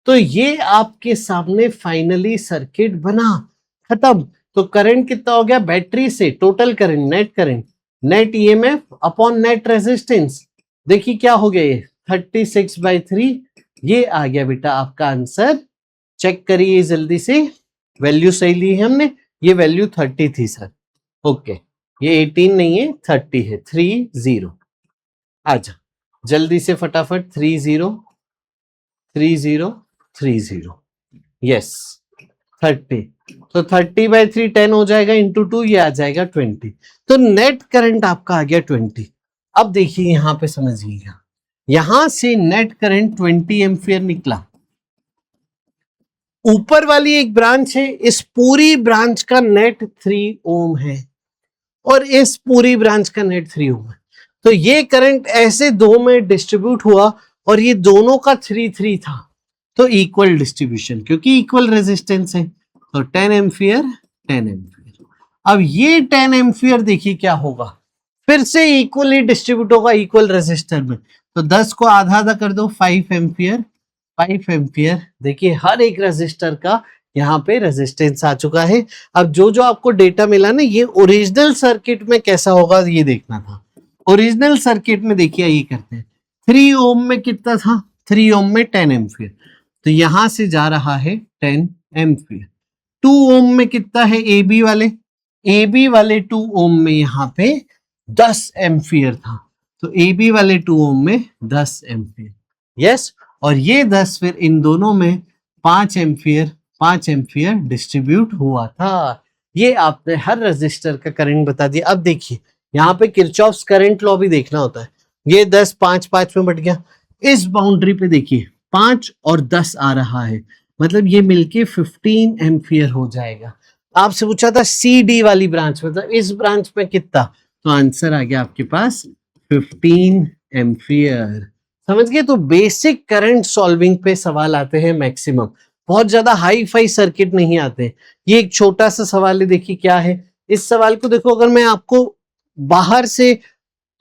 तो ये आपके सामने फाइनली सर्किट बना, खत्म। तो करंट कितना हो गया, बैटरी से total current, net EMF upon net resistance, देखिए क्या हो गया, ये 36/3, ये आ गया बेटा आपका आंसर। चेक करिए जल्दी से, वैल्यू सही ली है हमने, ये वैल्यू 30 थी सर, ओके, ये 18 नहीं है 30 है, 30। अच्छा जल्दी से फटाफट, 30 यस 30, तो 30/3 10 हो जाएगा, इंटू 2 ये आ जाएगा 20। तो नेट करंट आपका आ गया 20। अब देखिए यहां पे समझिएगा, यहां से नेट करंट 20 एम्पियर निकला। ऊपर वाली एक ब्रांच है, इस पूरी ब्रांच का नेट 3 ओम है और इस पूरी ब्रांच का नेट 3 ओम है। तो ये करंट ऐसे दो में डिस्ट्रीब्यूट हुआ और ये दोनों का 3 था, तो इक्वल डिस्ट्रीब्यूशन, क्योंकि इक्वल रेजिस्टेंस है, तो 10 एम्पियर 10 एम्पियर। अब ये 10 एम्पियर देखिए क्या होगा, फिर से इक्वली डिस्ट्रीब्यूट होगा इक्वल रेजिस्टर में, तो 10 को आधा आधा कर दो, 5 एम्पियर 5 एम्पियर। देखिए हर एक रेजिस्टर का यहाँ पे रेजिस्टेंस आ चुका है। अब जो जो आपको डेटा मिला ना, ये ओरिजिनल सर्किट में कैसा होगा ये देखना था। ओरिजिनल सर्किट में देखिए ये करते हैं, 3 ओम में कितना था, 3 ओम में 10 एम्पियर, तो यहां से जा रहा है 10 एम्पियर। 2 ओम में कितना है ए बी वाले 2 ओम में यहाँ पे 10 एम्पियर था, तो ए बी वाले 2 ओम में 10 एम्पियर। यस, और ये 10 फिर इन दोनों में 5 एम्पियर डिस्ट्रीब्यूट हुआ था। ये आपने हर रजिस्टर का करंट बता दिया। अब देखिए यहाँ पे किरचॉफ्स करंट लॉ भी देखना होता है। ये 10 5 में बट गया। इस बाउंड्री पे देखिए 5 और 10 आ रहा है, मतलब ये मिलके 15 एम्पियर हो जाएगा। आपसे पूछा था सी डी वाली ब्रांच, मतलब इस ब्रांच में कितना, तो आंसर आ गया आपके पास 15 एम्पियर। समझ गए? तो बेसिक करंट सॉल्विंग पे सवाल आते हैं मैक्सिमम, बहुत ज्यादा हाई फाई सर्किट नहीं आते। ये एक छोटा सा सवाल है, देखिए क्या है इस सवाल को। देखो अगर मैं आपको बाहर से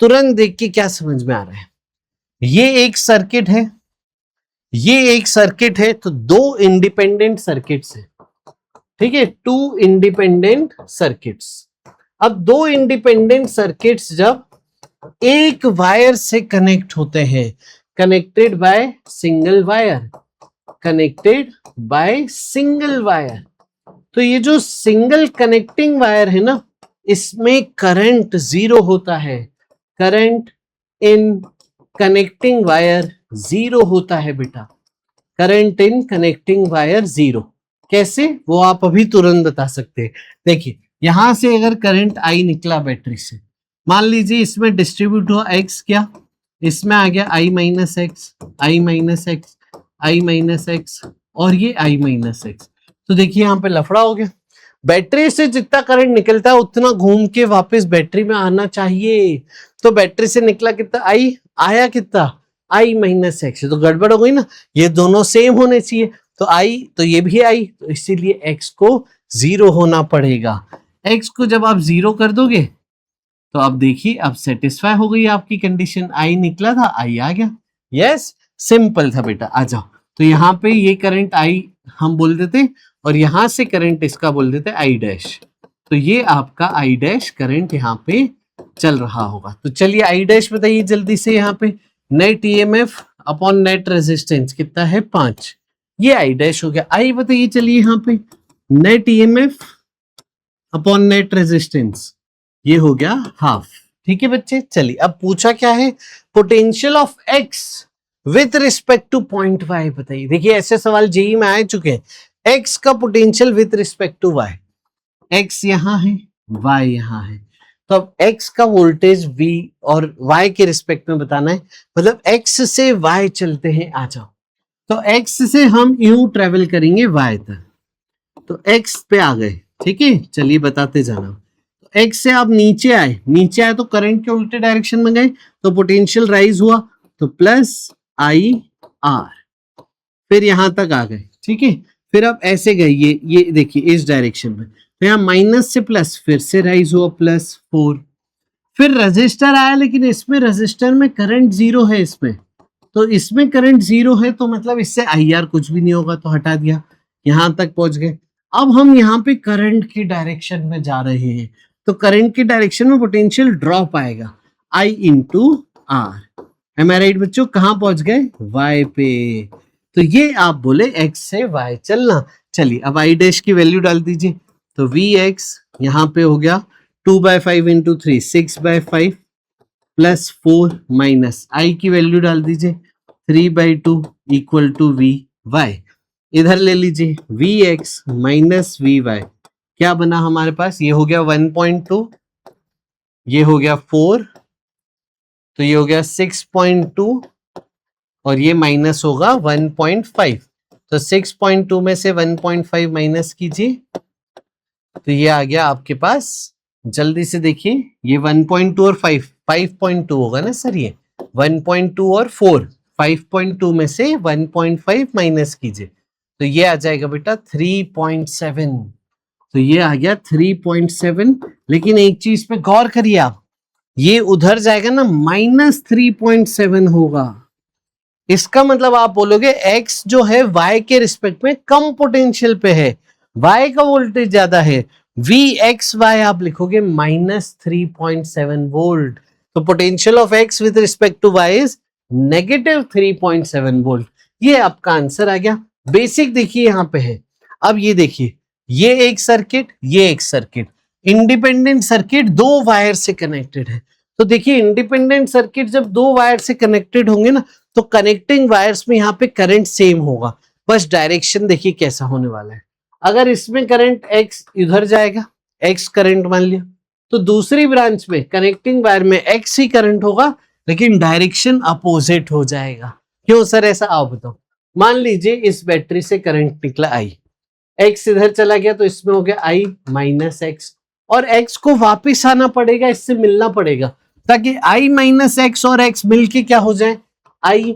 तुरंत देख के क्या समझ में आ रहा है, ये एक सर्किट है, ये एक सर्किट है, तो 2 इंडिपेंडेंट सर्किट्स है, ठीक है, 2 इंडिपेंडेंट सर्किट्स। अब 2 इंडिपेंडेंट सर्किट्स जब एक वायर से कनेक्ट होते हैं, कनेक्टेड बाय सिंगल वायर, तो ये जो सिंगल कनेक्टिंग वायर है ना, इसमें करंट 0 होता है। करंट इन कनेक्टिंग वायर 0 होता है बेटा, करंट इन कनेक्टिंग वायर 0। कैसे, वो आप अभी तुरंत बता सकते हैं। देखिए यहां से अगर करंट आई निकला बैटरी से, मान लीजिए इसमें डिस्ट्रीब्यूट हुआ x, क्या इसमें आ गया i माइनस एक्स और ये i माइनस एक्स। तो देखिए यहाँ पे लफड़ा हो गया। बैटरी से जितना करंट निकलता है उतना घूम के वापस बैटरी में आना चाहिए। तो बैटरी से निकला कितना i, आया कितना i माइनस एक्स, तो गड़बड़ हो गई ना, ये दोनों सेम होने चाहिए। तो i, तो ये भी i, तो इसीलिए x को 0 होना पड़ेगा। x को जब आप 0 कर दोगे तो अब देखिए अब सेटिस्फाई हो गई आपकी कंडीशन, आई निकला था, आई आ गया। यस, सिंपल था बेटा, आ जाओ। तो यहाँ पे ये करंट आई हम बोल देते, और यहां से करंट इसका बोल देते आई डैश। तो ये आपका आई डैश करंट यहाँ पे चल रहा होगा। तो चलिए आई डैश बताइए जल्दी से। यहाँ पे net EMF upon net resistance कितना है 5, ये आई डैश हो गया। आई बताइए चलिए यहाँ पे net EMF upon net resistance, ये हो गया हाफ। ठीक है बच्चे, चलिए अब पूछा क्या है, potential of X with respect to point Y बताइए। देखिए ऐसे सवाल जेई में आ चुके हैं। एक्स का potential with respect to Y, X यहां है वाई यहां है, तो अब एक्स का वोल्टेज वी और वाई के रिस्पेक्ट में बताना है। मतलब एक्स से वाई चलते हैं, आ जाओ। तो एक्स से हम यूं ट्रेवल करेंगे वाई तक, तो एक्स पे आ गए, ठीक है। चलिए बताते जाना। एक्स से आप नीचे आए तो करंट के उल्टे डायरेक्शन में गए, तो पोटेंशियल राइज हुआ, तो प्लस आई आर, फिर यहां तक आ गए, ठीक है। फिर आप ऐसे गए, ये देखिए इस डायरेक्शन में, तो यहाँ माइनस से प्लस, फिर से राइज हुआ +4। फिर रजिस्टर आया, लेकिन इसमें रजिस्टर में करंट 0 है, इसमें तो इसमें करंट 0 है, तो मतलब इससे आई आर कुछ भी नहीं होगा, तो हटा दिया, यहां तक पहुंच गए। अब हम यहाँ पे करंट की डायरेक्शन में जा रहे हैं, तो करंट की डायरेक्शन में पोटेंशियल ड्रॉप आएगा, I into R. Am I right बच्चों? कहां पहुंच गए, y पे। तो ये आप बोले x से y चलना। चलिए अब i डैश की वैल्यू डाल दीजिए, तो vx यहां पे हो गया 2/5 इंटू 3 6/5 प्लस 4 माइनस i की वैल्यू डाल दीजिए 3/2 इक्वल टू vy। इधर ले लीजिए vx माइनस vy, क्या बना हमारे पास, ये हो गया 1.2, ये हो गया 4, तो ये हो गया 6.2, और ये माइनस होगा 1.5। तो 6.2 में से 1.5 माइनस कीजिए, तो ये आ गया आपके पास। जल्दी से देखिए, ये 1.2 और 5.2 होगा ना सर, ये 1.2 और 4, 5.2 में से 1.5 माइनस कीजिए, तो ये आ जाएगा बेटा 3.7। तो ये आ गया 3.7। लेकिन एक चीज पे गौर करिए आप, ये उधर जाएगा ना -3.7 होगा। इसका मतलब आप बोलोगे x जो है y के रिस्पेक्ट में कम पोटेंशियल पे है, y का वोल्टेज ज्यादा है, vxy आप लिखोगे -3.7 वोल्ट। तो potential of x with respect to y is -3.7 volt. ये आपका आंसर आ गया। बेसिक देखिए यहाँ पे है। अब ये देखिए, ये एक सर्किट, ये एक सर्किट, इंडिपेंडेंट सर्किट दो वायर से कनेक्टेड है। तो देखिए इंडिपेंडेंट सर्किट जब दो वायर से कनेक्टेड होंगे ना, तो कनेक्टिंग वायर्स में यहाँ पे करंट सेम होगा, बस डायरेक्शन देखिए कैसा होने वाला है। अगर इसमें करंट x इधर जाएगा, x करंट मान लिया, तो दूसरी ब्रांच में कनेक्टिंग वायर में x ही करंट होगा, लेकिन डायरेक्शन अपोजिट हो जाएगा। क्यों सर ऐसा, आप बताओ। मान लीजिए इस बैटरी से करंट निकला I, x इधर चला गया तो इसमें हो गया I माइनस एक्स, और x को वापिस आना पड़ेगा, इससे मिलना पड़ेगा, ताकि I माइनस एक्स और x मिलके क्या हो जाए, I।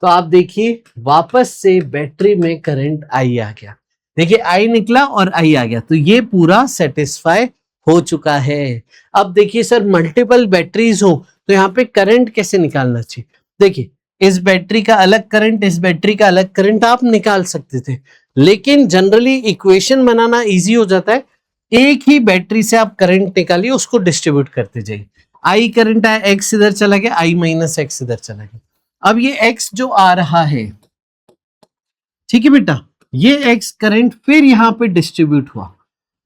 तो आप देखिए वापस से बैटरी में करंट I आ गया, देखिए I निकला और I आ गया, तो ये पूरा सेटिस्फाई हो चुका है। अब देखिए सर मल्टीपल बैटरीज हो तो यहाँ पे करंट कैसे निकालना चाहिए। देखिए इस बैटरी का अलग करंट, इस बैटरी का अलग करंट आप निकाल सकते थे, लेकिन जनरली इक्वेशन बनाना इजी हो जाता है। एक ही बैटरी से आप करंट निकालिए, उसको डिस्ट्रीब्यूट करते जाइए। आई करंट आया, एक्स इधर चला गया, आई माइनस एक्स इधर चला गया। अब ये एक्स जो आ रहा है, ठीक है बेटा, ये एक्स करंट फिर यहाँ पे डिस्ट्रीब्यूट हुआ,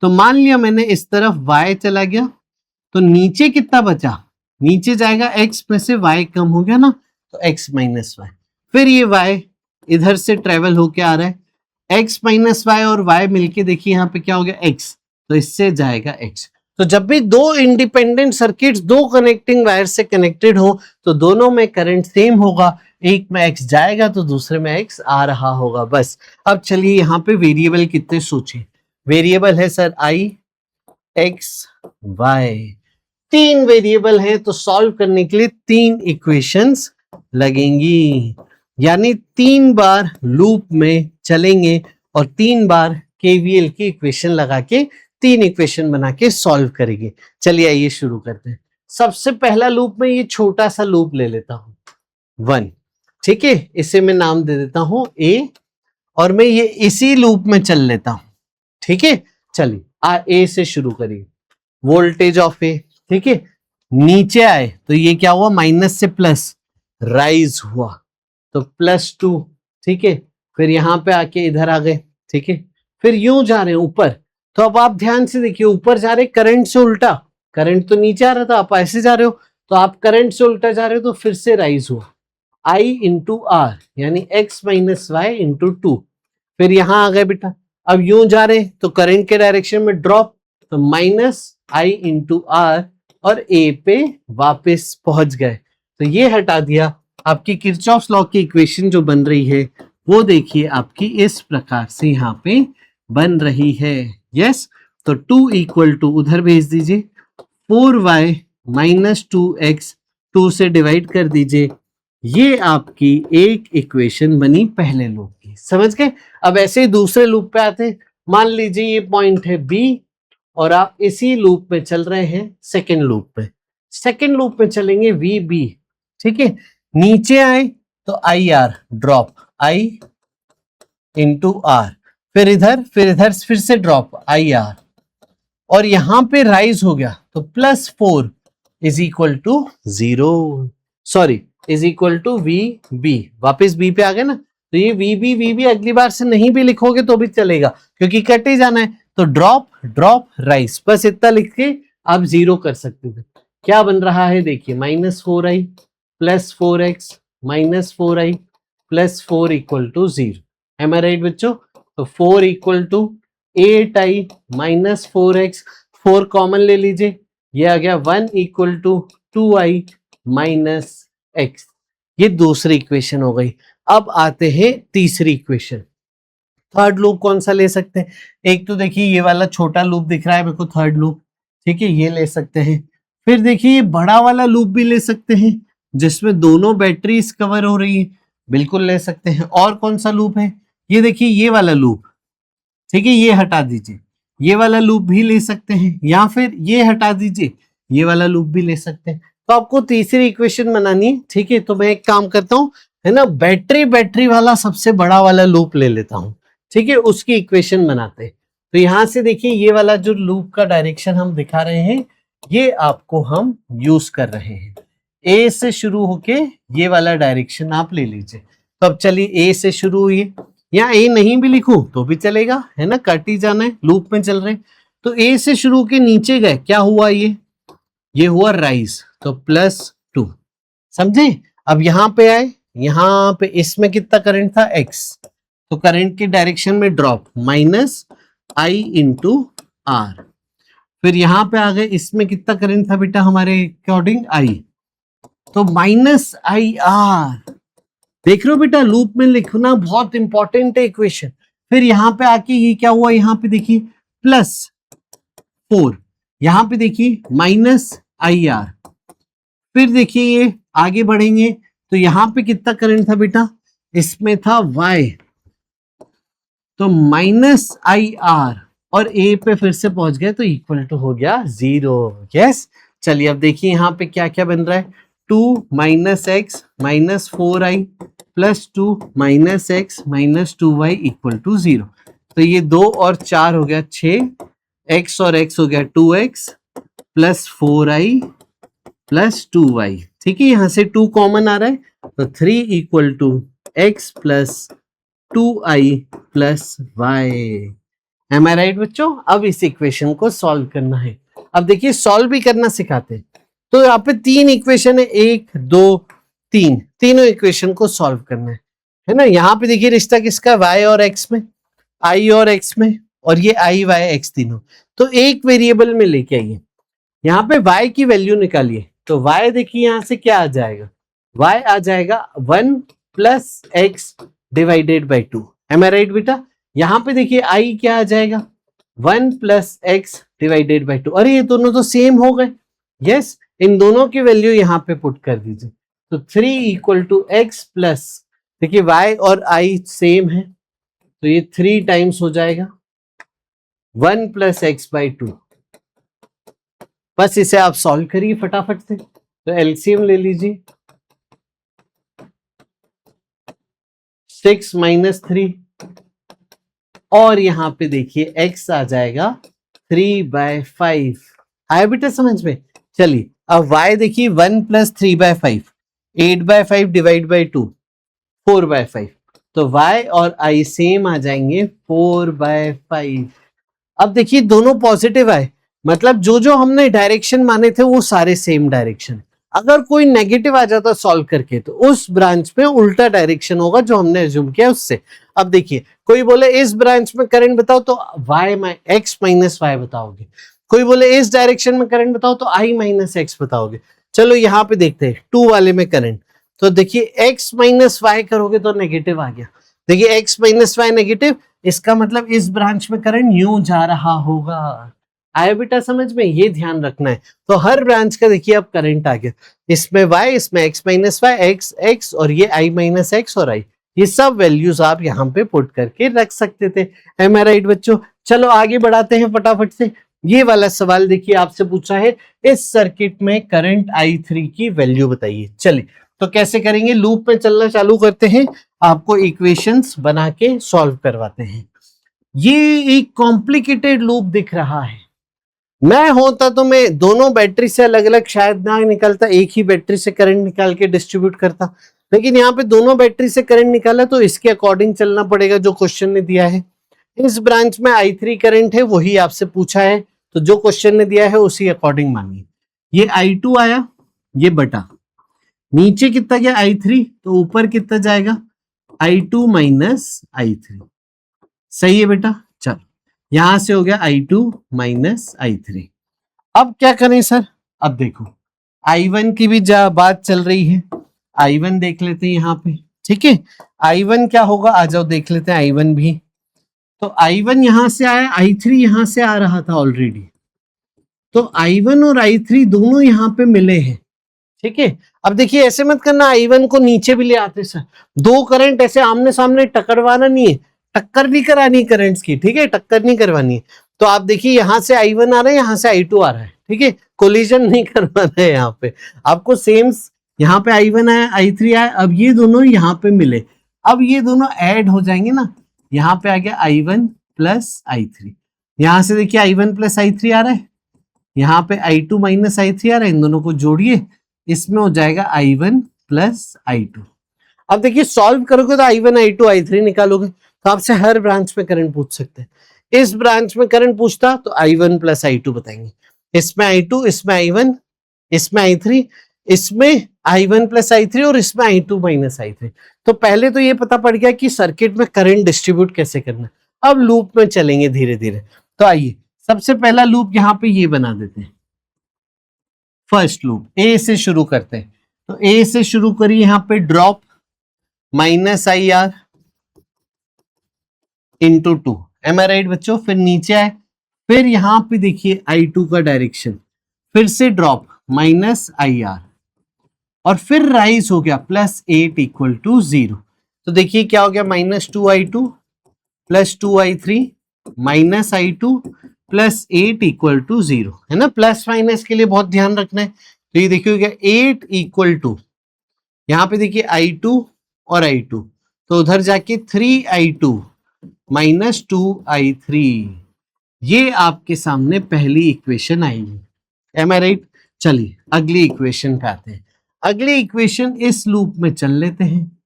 तो मान लिया मैंने इस तरफ y चला गया, तो नीचे कितना बचा, नीचे जाएगा x में से y कम हो गया ना, तो x माइनस वाई, फिर ये y इधर से ट्रेवल होके आ रहा है, x माइनस वाई और y मिलके देखिए यहाँ पे क्या हो गया x, तो इससे जाएगा x। तो जब भी दो इंडिपेंडेंट सर्किट्स दो कनेक्टिंग वायर से कनेक्टेड हो तो दोनों में करंट सेम होगा, एक में x जाएगा तो दूसरे में x आ रहा होगा, बस। अब चलिए यहाँ पे वेरिएबल कितने सोचिए, वेरिएबल है सर i x y, तीन वेरिएबल हैं, तो सॉल्व करने के लिए तीन इक्वेशंस लगेंगी, यानी तीन बार लूप में चलेंगे और तीन बार केवीएल की इक्वेशन लगा के तीन इक्वेशन बना के सॉल्व करेंगे। चलिए आइए शुरू करते हैं। सबसे पहला लूप में ये छोटा सा लूप ले लेता हूं 1, ठीक है, इसे मैं नाम दे देता हूं a, और मैं ये इसी लूप में चल लेता हूं, ठीक है। चलिए a से शुरू करिए, वोल्टेज ऑफ a, ठीक है, नीचे आए तो ये क्या हुआ, माइनस से प्लस राइज हुआ, तो +2, ठीक है, फिर यहां पे आके इधर आ गए, ठीक है, फिर यूं जा रहे हैं ऊपर, तो अब आप ध्यान से देखिए ऊपर जा रहे करंट से उल्टा, करंट तो नीचे आ रहा था, आप ऐसे जा रहे हो, तो आप करंट से उल्टा जा रहे हो, तो फिर से राइज हुआ I इंटू आर, यानी x माइनस वाई इंटू 2, फिर यहां आ गए बेटा, अब यूं जा रहे तो करंट के डायरेक्शन में ड्रॉप, तो माइनस I इंटू आर, और A पे वापस पहुंच गए, तो ये हटा दिया। आपकी किरचॉफ्स लॉ की इक्वेशन जो बन रही है वो देखिए आपकी इस प्रकार से यहाँ पे बन रही है, यस। तो 2 इक्वल टू उधर भेज दीजिए, 4y माइनस 2x, 2 से डिवाइड कर दीजिए, ये आपकी एक इक्वेशन बनी पहले लूप की, समझ गए। अब ऐसे ही दूसरे लूप पे आते हैं, मान लीजिए ये पॉइंट है B और आप इसी लूप में चल रहे हैं सेकेंड लूप पे, सेकेंड लूप में चलेंगे VB, ठीक है, नीचे आए तो IR drop I into R, फिर से ड्रॉप IR, और यहां पे राइज हो गया तो +4 is equal to 0, sorry is equal to VB, वापिस B पे आ गए ना, तो ये VB अगली बार से नहीं भी लिखोगे तो भी चलेगा क्योंकि कट ही जाना है, तो ड्रॉप ड्रॉप राइज, बस इतना लिख के आप 0 कर सकते थे। क्या बन रहा है देखिए, -4i plus 4x minus 4i plus 4 equal to 0, am I right बच्चों। तो 4 equal to 8i minus 4x, 4 common ले लीजिए, ये आ गया 1 equal to 2i minus x, ये दूसरी इक्वेशन हो गई। अब आते हैं तीसरी इक्वेशन, थर्ड लूप कौन सा ले सकते हैं, एक तो देखिए ये वाला छोटा लूप दिख रहा है मेरे को, थर्ड लूप, ठीक है, ये ले सकते हैं। फिर देखिए ये बड़ा वाला लूप भी ले सकते हैं जिसमें दोनों बैटरीज कवर हो रही है, बिल्कुल ले सकते हैं। और कौन सा लूप है, ये देखिए ये वाला लूप, ठीक है, ये हटा दीजिए, ये वाला लूप भी ले सकते हैं, या फिर ये हटा दीजिए, ये वाला लूप भी ले सकते हैं। तो आपको तीसरी इक्वेशन बनानी है, ठीक है, तो मैं एक काम करता हूं, है ना, बैटरी वाला सबसे बड़ा वाला लूप ले लेता हूं, ठीक है, उसकी इक्वेशन बनाते हैं। तो यहां से देखिए ये वाला जो लूप का डायरेक्शन हम दिखा रहे हैं, ये आपको हम यूज कर रहे हैं, ए से शुरू होके ये वाला डायरेक्शन आप ले लीजिए। तो अब चलिए ए से शुरू हुई, या ए नहीं भी लिखूं तो भी चलेगा, है ना, कट ही जाना है, लूप में चल रहे। तो ए से शुरू के नीचे गए, क्या हुआ, ये हुआ राइज, तो +2, समझे। अब यहां पे आए, यहां पे इसमें कितना करंट था, x, तो करंट के डायरेक्शन में ड्रॉप, -I × R। फिर यहां पे आ गए, इसमें कितना करंट था बेटा हमारे अकॉर्डिंग, I, तो -IR। देख रहे हो बेटा, लूप में लिखना बहुत इंपॉर्टेंट है इक्वेशन। फिर यहां पे आके ये क्या हुआ, यहां पे देखिए +4, यहां पे देखिए -IR। फिर देखिए ये आगे बढ़ेंगे तो यहां पे कितना करंट था बेटा, इसमें था Y, तो -IR, और A पे फिर से पहुंच गए तो इक्वल टू हो गया 0। यस, चलिए अब देखिए यहाँ पे क्या क्या बन रहा है, 2 - x - 4i + 2 - x - 2y = 0। तो ये 2 और 4 हो गया 6, x और x हो गया 2x + 4i + 2y। ठीक है, यहां से 2 कॉमन आ रहा है, तो 3 = x + 2i + y। M I right बच्चों। अब इस इक्वेशन को सॉल्व करना है। अब देखिए सॉल्व भी करना सिखाते हैं। तो यहाँ पे 3 इक्वेशन है, 1 2 3, तीनों इक्वेशन को सॉल्व करना है ना। यहाँ पे देखिए रिश्ता किसका, y और x में, i और x में, और ये i y x तीनों। तो एक वेरिएबल में लेके आइए, यहाँ पे y की वैल्यू निकालिए। तो y देखिए यहाँ से क्या आ जाएगा, y आ जाएगा 1 + x / 2। एम आई राइट बेटा। यहाँ पे देखिए i क्या आ जाएगा, 1 + x / 2। अरे ये दोनों तो सेम हो गए। यस, इन दोनों की वैल्यू यहाँ पे पुट कर दीजिए। तो 3 = x प्लस, देखिए y और i सेम है, तो ये 3 टाइम्स हो जाएगा 1 + x/2। बस इसे आप सॉल्व करिए फटाफट से। तो एलसीएम ले लीजिए, 6 - 3, और यहां पे देखिए x आ जाएगा 3/5। आया बेटा समझ में। चलिए अब y देखिए 1 + 3/5, 8/5 / 2, 4/5। तो y और i सेम आ जाएंगे 4/5। अब देखिए दोनों पॉजिटिव आए, मतलब जो जो हमने डायरेक्शन माने थे वो सारे सेम डायरेक्शन। अगर कोई नेगेटिव आ जाता सॉल्व करके तो उस ब्रांच में उल्टा डायरेक्शन होगा जो हमने एज्यूम किया उससे। अब देखिए कोई बोले इस ब्रांच में करंट बताओ तो x - y बताओगे, कोई बोले इस डायरेक्शन में करंट बताओ तो i - x बताओगे। चलो यहाँ पे देखते हैं 2 वाले में करंट। तो देखिए x - y करोगे तो नेगेटिव आ गया। देखिए x - y नेगेटिव, इसका मतलब इस ब्रांच में करंट यूं जा रहा होगा। आया बेटा समझ में, ये ध्यान रखना है। तो हर ब्रांच का देखिए अब करंट आ गया, इसमें y, इसमें x - y, x और ये i - x और i, ये सब वैल्यूज आप यहाँ पे पुट करके रख सकते थे। एम आई राइट बच्चों। चलो आगे बढ़ाते हैं फटाफट से। ये वाला सवाल देखिए आपसे पूछा है, इस सर्किट में करंट I3 की वैल्यू बताइए। चलिए तो कैसे करेंगे, लूप में चलना चालू करते हैं, आपको इक्वेशंस बना के सॉल्व करवाते हैं। ये एक कॉम्प्लिकेटेड लूप दिख रहा है। मैं होता तो मैं दोनों बैटरी से अलग अलग शायद ना निकलता, एक ही बैटरी से करंट निकाल के डिस्ट्रीब्यूट करता, लेकिन यहाँ पे दोनों बैटरी से करंट निकाला तो इसके अकॉर्डिंग चलना पड़ेगा जो क्वेश्चन ने दिया है। इस ब्रांच में I3 करंट है, वही आपसे पूछा है, तो जो क्वेश्चन ने दिया है उसी अकॉर्डिंग मानिए। ये I2 आया, ये बटा नीचे कितना गया I3, तो ऊपर कितना जाएगा I2 - I3। सही है बेटा। चलो यहां से हो गया I2 - I3। अब क्या करें सर, अब देखो I1 की भी बात चल रही है, I1 देख लेते हैं यहाँ पे। ठीक है, I1 क्या होगा, आ जाओ देख लेते हैं I1 भी। तो I1 यहां से आया, I3 यहां से आ रहा था ऑलरेडी, तो I1 और I3 दोनों यहां पे मिले हैं। ठीक है, अब देखिए ऐसे मत करना, I1 को नीचे भी ले आते सर, दो करंट ऐसे आमने सामने टकरवाना नहीं है, टक्कर नहीं करानी करंट्स की, ठीक है, टक्कर नहीं करवानी है। तो आप देखिए यहां से I1 आ रहा है, यहां से I2 आ रहा है, ठीक है, कोलिजन नहीं करवाना है यहाँ पे आपको। सेम यहाँ पे I1 आया, I3 आया, अब ये दोनों यहाँ पे मिले, अब ये दोनों ऐड हो जाएंगे ना, यहाँ पे आ गया I1 + I3। यहां से देखिए I1 + I3 आ रहा है, यहाँ पे I2 - I3 आ रहा है, इन दोनों को जोड़िए, इसमें हो जाएगा I1 + I2। अब देखिए सॉल्व करोगे तो I1 I2 I3 निकालोगे, तो आपसे हर ब्रांच में करंट पूछ सकते हैं। इस ब्रांच में करंट पूछता तो I1 प्लस I2 बताएंगे, इसमें I2, इसमें I1, इसमें I3, इसमें I1 प्लस I3 और इसमें I2 माइनस I3। तो पहले तो ये पता पड़ गया कि सर्किट में करंट डिस्ट्रीब्यूट कैसे करना है। अब लूप में चलेंगे धीरे धीरे। तो आइए सबसे पहला लूप यहाँ पे ये बना देते हैं, फर्स्ट लूप ए से शुरू करते हैं। तो ए से शुरू करिए, यहाँ पे drop minus IR into 2, am I right बच्चों। फिर नीचे आए, फिर यहाँ पे देखिए I2 का डायरेक्शन, फिर से ड्रॉप माइनस IR और फिर राइज हो गया प्लस 8 इक्वल टू 0। तो देखिए क्या हो गया, minus 2I2 plus 2I3 minus I2 plus 8 equal to 0, है ना। प्लस माइनस के लिए बहुत ध्यान रखना है। तो ये देखिए 8 इक्वल टू, यहाँ पे देखिए I2 और I2, तो उधर जाके 3I2 माइनस 2I3, ये आपके सामने पहली इक्वेशन आएगी, एम आई राइट। चलिए अगली इक्वेशन पे आते हैं। अगली इक्वेशन इस लूप में चल लेते हैं,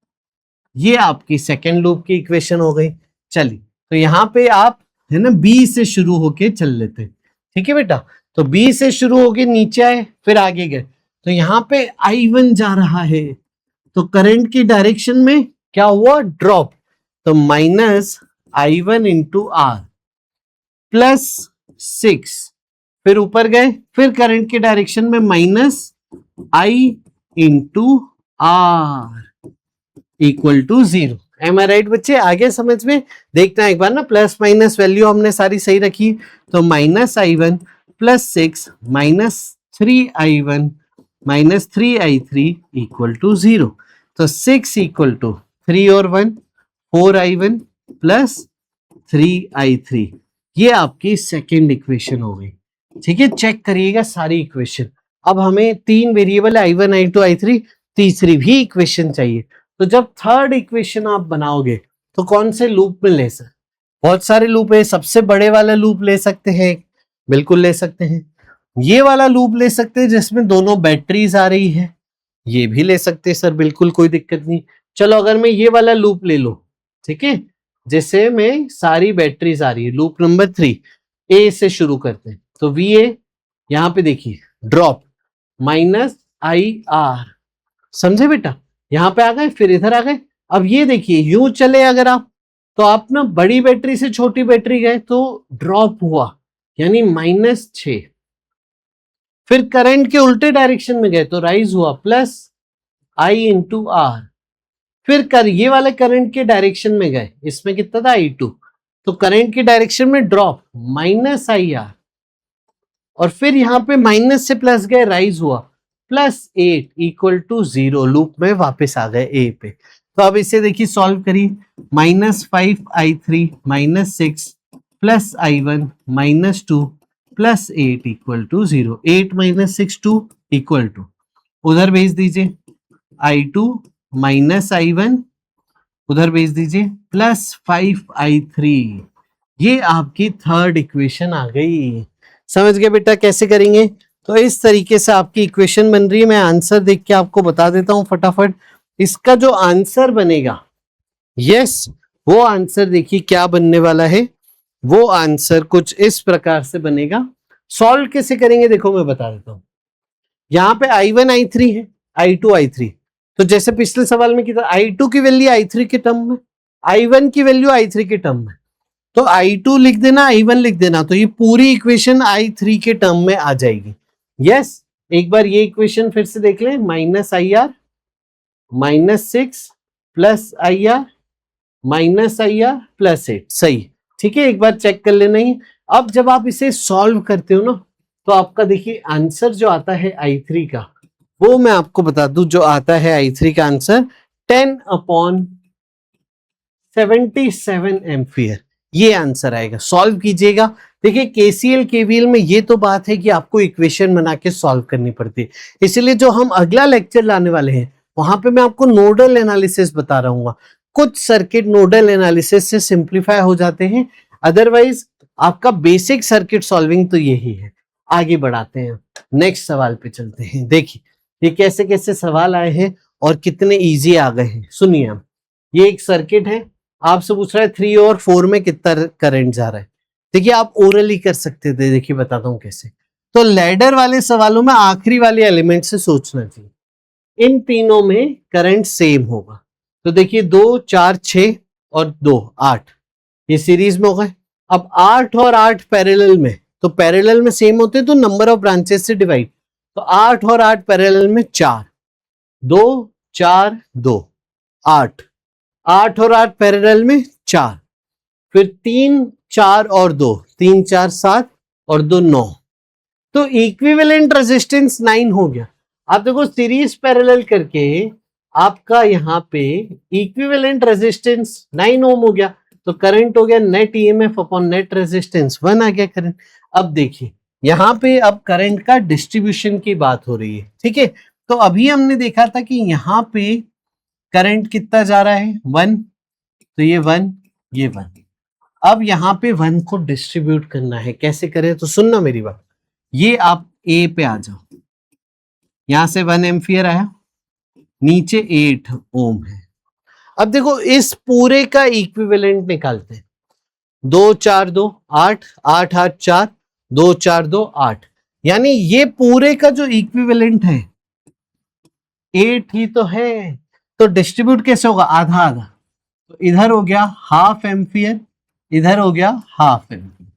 ये आपकी सेकेंड लूप की इक्वेशन हो गई। चलिए तो यहाँ पे आप है ना बी से शुरू होके चल लेते हैं, ठीक है बेटा। तो बी से शुरू होके नीचे आए, फिर आगे गए, तो यहाँ पे I1 जा रहा है, तो करंट की डायरेक्शन में क्या हुआ, ड्रॉप। तो minus I1 into R plus 6, फिर ऊपर गए, फिर करंट के डायरेक्शन में minus I into R equal to 0। Am I right बच्चे, आगे समझ में देखना एक बार ना, प्लस माइनस वैल्यू हमने सारी सही रखी। तो minus I1 plus 6 minus 3I1 minus 3I3 equal to 0। तो 6 इक्वल टू 3 और 1 4I1 प्लस 3I3, ये आपकी सेकेंड इक्वेशन हो गई, ठीक है। चेक करिएगा सारी इक्वेशन। अब हमें 3 वेरिएबल I1 I2 I3, तीसरी भी इक्वेशन चाहिए। तो जब थर्ड इक्वेशन आप बनाओगे तो कौन से लूप में ले सकते, बहुत सारे लूप है। सबसे बड़े वाला लूप ले सकते हैं, बिल्कुल ले सकते हैं। ये वाला लूप ले सकते हैं जिसमें दोनों बैटरीज आ रही है, ये भी ले सकते हैं सर, बिल्कुल कोई दिक्कत नहीं। चलो अगर मैं ये वाला लूप ले लो, ठीक है, जैसे में सारी बैटरीज आ रही है, लूप नंबर 3 ए से शुरू करते हैं। तो VA यहाँ पे देखिए ड्रॉप माइनस IR, समझे बेटा, यहाँ पे आ गए, फिर इधर आ गए। अब ये देखिए यूं चले अगर आप, तो आप ना बड़ी बैटरी से छोटी बैटरी गए तो ड्रॉप हुआ, यानी -6। फिर करंट के उल्टे डायरेक्शन में गए तो राइज हुआ प्लस I इंटू R। फिर कर ये वाले करंट के डायरेक्शन में गए, इसमें कितना था I2, तो करंट के डायरेक्शन में ड्रॉप माइनस IR। और फिर यहाँ पे माइनस से प्लस गए, राइज हुआ प्लस 8 इक्वल टू 0। लूप में वापस आ गए ए पे। तो अब इसे देखिए सॉल्व करिए, minus 5I3 minus 6 plus I1 minus 2 plus 8 equal to 0। 8 minus 6 2 equal to, उधर भेज दीजिए I2 माइनस I1, उधर भेज दीजिए प्लस 5I3। ये आपकी थर्ड इक्वेशन आ गई। समझ गए बेटा कैसे करेंगे। तो इस तरीके से आपकी इक्वेशन बन रही है। मैं आंसर देख के आपको बता देता हूं फटाफट। इसका जो आंसर बनेगा, यस, वो आंसर देखिए क्या बनने वाला है। वो आंसर कुछ इस प्रकार से बनेगा। सॉल्व कैसे करेंगे देखो मैं बता देता हूं। यहाँ पे I1 I3 है, I2 I3, तो जैसे पिछले सवाल में किया I2 की वैल्यू I3 के टर्म में, I1 की वैल्यू I3 के टर्म में, तो I2 लिख देना, I1 लिख देना, तो ये पूरी इक्वेशन I3 के टर्म में आ जाएगी। यस, एक बार ये इक्वेशन फिर से देख लें, minus IR minus 6 plus IR minus IR plus 8, सही, ठीक है। एक बार चेक कर लेना ही। अब जब आप इसे सॉल्व करते हो ना, तो आपका देखिए आंसर जो आता है I3 का, वो मैं आपको बता दूं, जो आता है I3 का आंसर 10/77 एम्पियर, ये आंसर आएगा। सॉल्व कीजिएगा। देखिए KCL KVL में ये तो बात है कि आपको इक्वेशन बना के सॉल्व करनी पड़ती है, इसलिए जो हम अगला लेक्चर लाने वाले हैं वहां पे मैं आपको नोडल एनालिसिस बता रहा हूँ। कुछ सर्किट नोडल एनालिसिस से सिंप्लीफाई हो जाते हैं, अदरवाइज आपका बेसिक सर्किट सॉल्विंग तो यही है। आगे बढ़ाते हैं, नेक्स्ट सवाल पे चलते हैं। देखिए ये कैसे कैसे सवाल आए हैं और कितने इजी आ गए हैं, सुनिए। हम ये एक सर्किट है, आपसे पूछ रहा है 3 और 4 में कितना करंट जा रहा है। देखिए आप ओरली कर सकते थे, देखिए बताता हूं कैसे। तो लैडर वाले सवालों में आखिरी वाले एलिमेंट से सोचना चाहिए, इन तीनों में करंट सेम होगा। तो देखिए 2 4 6 और 2 8, ये सीरीज में हो गए। अब 8 और 8 पैरेलल में, तो पैरेलल में सेम होते हैं तो नंबर ऑफ ब्रांचेस से डिवाइड, तो 8 और 8 पैरेलल में 4, 2 4 2 8, 8 और 8 पैरेलल में 4, फिर 3 4 और 2, 3 4 7 और 2 9, तो इक्विवेलेंट रेजिस्टेंस 9 हो गया। आप देखो सीरीज पैरेलल करके आपका यहाँ पे इक्विवेलेंट रेजिस्टेंस 9 ओम हो गया, तो करंट हो गया net EMF upon net resistance 1 आ गया करंट। अब देखिए यहाँ पे अब करंट का डिस्ट्रीब्यूशन की बात हो रही है, ठीक है। तो अभी हमने देखा था कि यहाँ पे करंट कितना जा रहा है 1, तो ये 1 ये 1। अब यहाँ पे 1 को डिस्ट्रीब्यूट करना है, कैसे करें तो सुनना मेरी बात। ये आप ए पे आ जाओ, यहां से 1 एम्पियर आया, नीचे 8 ओम है। अब देखो इस पूरे का इक्विवेलेंट निकालते हैं, 2 4 2 8 8 8 4 2 4 2 8, यानी ये पूरे का जो इक्विवेलेंट है 8 ही तो है। तो डिस्ट्रीब्यूट कैसे होगा, आधा आधा, तो इधर हो गया हाफ एम्पियर, इधर हो गया हाफ एम्पियर।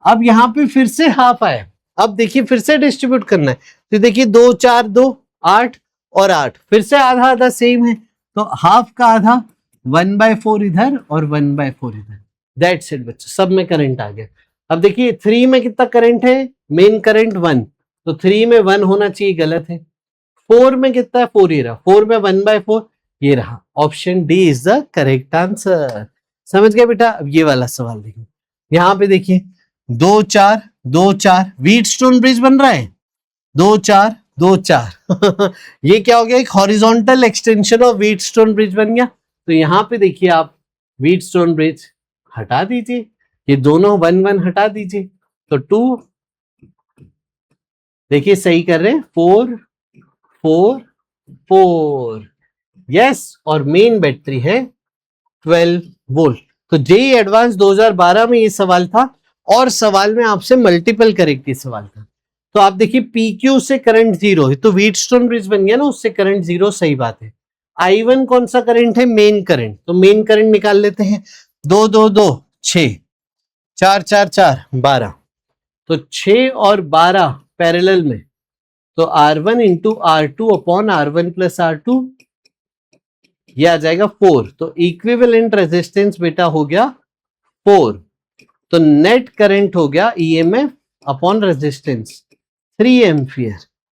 अब यहां पे फिर से हाफ आया, अब देखिए फिर से डिस्ट्रीब्यूट करना है, तो देखिए 2 4 2 8 और 8, फिर से आधा आधा सेम है, तो हाफ का आधा 1/4 इधर और 1/4 इधर, दैट्स इट बच्चों, सब में करंट आ गया। अब देखिए 3 में कितना करंट है, मेन करंट 1, तो 3 में 1 होना चाहिए, गलत है। 4 में कितना है, 4 ये रहा, 4 में 1/4 ये रहा, option D is the correct answer. समझ गए बेटा। अब ये वाला सवाल देखिए, यहाँ पे देखिए 2 4 2 4 व्हीटस्टोन ब्रिज बन रहा है, 2 4 2 4 ये क्या हो गया, एक horizontal extension of Wheatstone bridge बन गया। तो यहाँ पे देखिए आप व्हीटस्टोन ब्रिज हटा दीजिए, ये दोनों 1 1 हटा दीजिए, तो 2, देखिए सही कर रहे हैं, 4 4 4, यस, और मेन बैटरी है 12 वोल्ट। तो जेईई एडवांस 2012 में ये सवाल था, और सवाल में आपसे मल्टीपल करेक्ट सवाल था। तो आप देखिए पीक्यू से करंट 0 है, तो व्हीटस्टोन ब्रिज बन गया ना, उससे करंट 0, सही बात है। I1 कौन सा करंट है, मेन करंट, तो मेन करंट निकाल लेते हैं, 2 2 2 6 4 4 4 12, तो 6 और 12 पैरेलल में, तो R1 into R2 upon R1 plus R2, ये आ जाएगा 4, तो इक्विवेलेंट रेजिस्टेंस बेटा हो गया 4, तो नेट करंट हो गया ईएमएफ अपॉन रेजिस्टेंस 3 एम्पियर,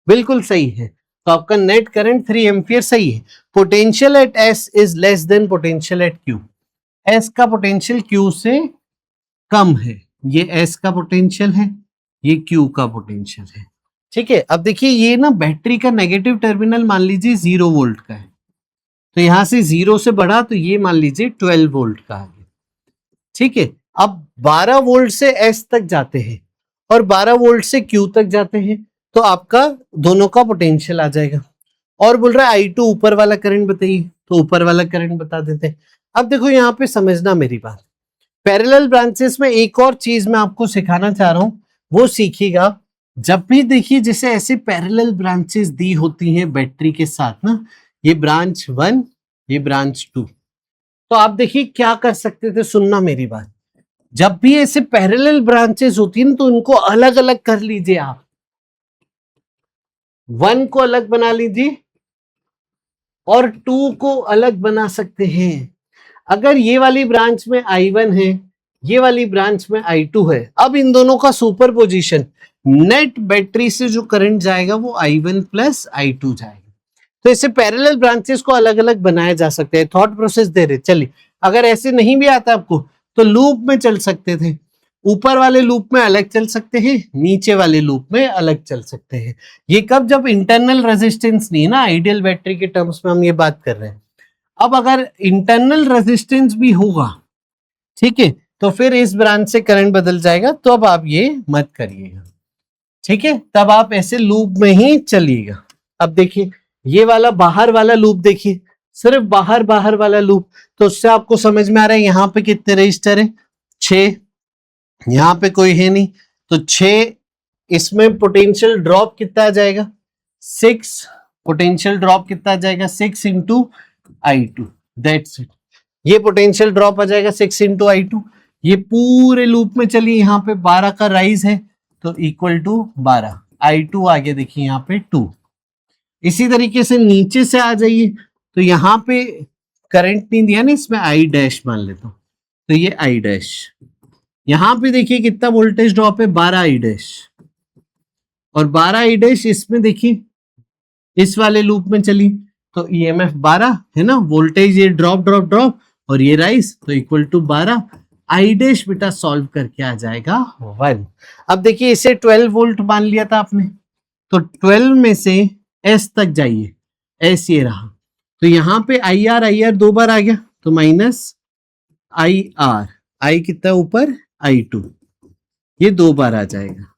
बिल्कुल सही है। तो आपका नेट करंट 3 एम्पियर सही है। Potential at S is less than potential at Q, S का पोटेंशियल क्यू से कम है, ये एस का पोटेंशियल है, ये क्यू का पोटेंशियल है, ठीक है। अब देखिए ये ना बैटरी का नेगेटिव टर्मिनल मान लीजिए 0 वोल्ट का है, तो यहां से 0 से बढ़ा, तो ये मान लीजिए 12 वोल्ट का आ गया, ठीक है। अब 12 वोल्ट से एस तक जाते हैं और 12 वोल्ट से क्यू तक जाते हैं, तो आपका दोनों का पोटेंशियल आ जाएगा। और बोल रहा है I2 ऊपर वाला करंट बताइए, तो ऊपर वाला करंट बता देते हैं। अब देखो यहाँ पे समझना मेरी बात, पैरेलल ब्रांचेस में एक और चीज मैं आपको सिखाना चाह रहा हूं, वो सीखिएगा। जब भी देखिए जैसे ऐसे पैरेलल ब्रांचेस दी होती हैं बैटरी के साथ ना, ये ब्रांच 1 ये ब्रांच 2, तो आप देखिए क्या कर सकते थे, सुनना मेरी बात। जब भी ऐसे पैरेलल ब्रांचेस होती हैं तो इनको अलग अलग कर लीजिए आप, 1 को अलग बना लीजिए और 2 को अलग बना सकते हैं। अगर ये वाली ब्रांच में I1 है, ये वाली ब्रांच में I2 है, अब इन दोनों का सुपरपोजिशन, नेट बैटरी से जो करंट जाएगा वो I1 प्लस I2 जाएगा। तो ऐसे पैरेलल ब्रांचेस को अलग अलग बनाया जा सकता है, थॉट प्रोसेस दे रहे। चलिए अगर ऐसे नहीं भी आता आपको तो लूप में चल सकते थे, ऊपर वाले लूप में अलग चल सकते हैं, नीचे वाले लूप में अलग चल सकते हैं। ये कब, जब इंटरनल रेजिस्टेंस नहीं है ना, आइडियल बैटरी के टर्म्स में हम ये बात कर रहे हैं। अब अगर इंटरनल रेजिस्टेंस भी होगा, ठीक है, तो फिर इस ब्रांच से करंट बदल जाएगा, तो अब आप ये मत करिएगा, ठीक है। तब आप ऐसे लूप में ही चलिएगा। अब देखिए ये वाला बाहर वाला लूप देखिए, सिर्फ बाहर बाहर वाला लूप। तो उससे आपको समझ में आ रहा है यहाँ पे कितने रजिस्टर है, 6, यहाँ पे कोई है नहीं, तो 6, इसमें पोटेंशियल ड्रॉप कितना आ जाएगा, 6, पोटेंशियल ड्रॉप कितना आ जाएगा, 6 इंटू I2, दैट्स इट। ये पोटेंशियल ड्रॉप आ जाएगा 6 इंटू I2। ये पूरे लूप में चलिए, यहाँ पे 12 का राइज है तो इक्वल टू 12, I2 आगे देखिए यहाँ पे 2। इसी तरीके से नीचे से आ जाइए, तो यहाँ पे करंट नहीं दिया ना, इसमें I डैश मान लेता हूं, तो ये I डैश, यहाँ पे देखिए कितना वोल्टेज ड्रॉप है, 12 I डैश, और 12 I डैश इसमें देखिए इस वाले लूप में चली तो EMF 12 है ना, वोल्टेज ये ड्रॉप ड्रॉप ड्रॉप और ये राइज, तो इक्वल टू 12। I डैश बेटा सॉल्व करके आ जाएगा 1। अब देखिए इसे 12 वोल्ट मान लिया था आपने, तो 12 में से S तक जाइए, S ये रहा, तो यहाँ पे IR दो बार आ गया तो माइनस IR, I कितना ऊपर I2, ये दो बार आ जाएगा,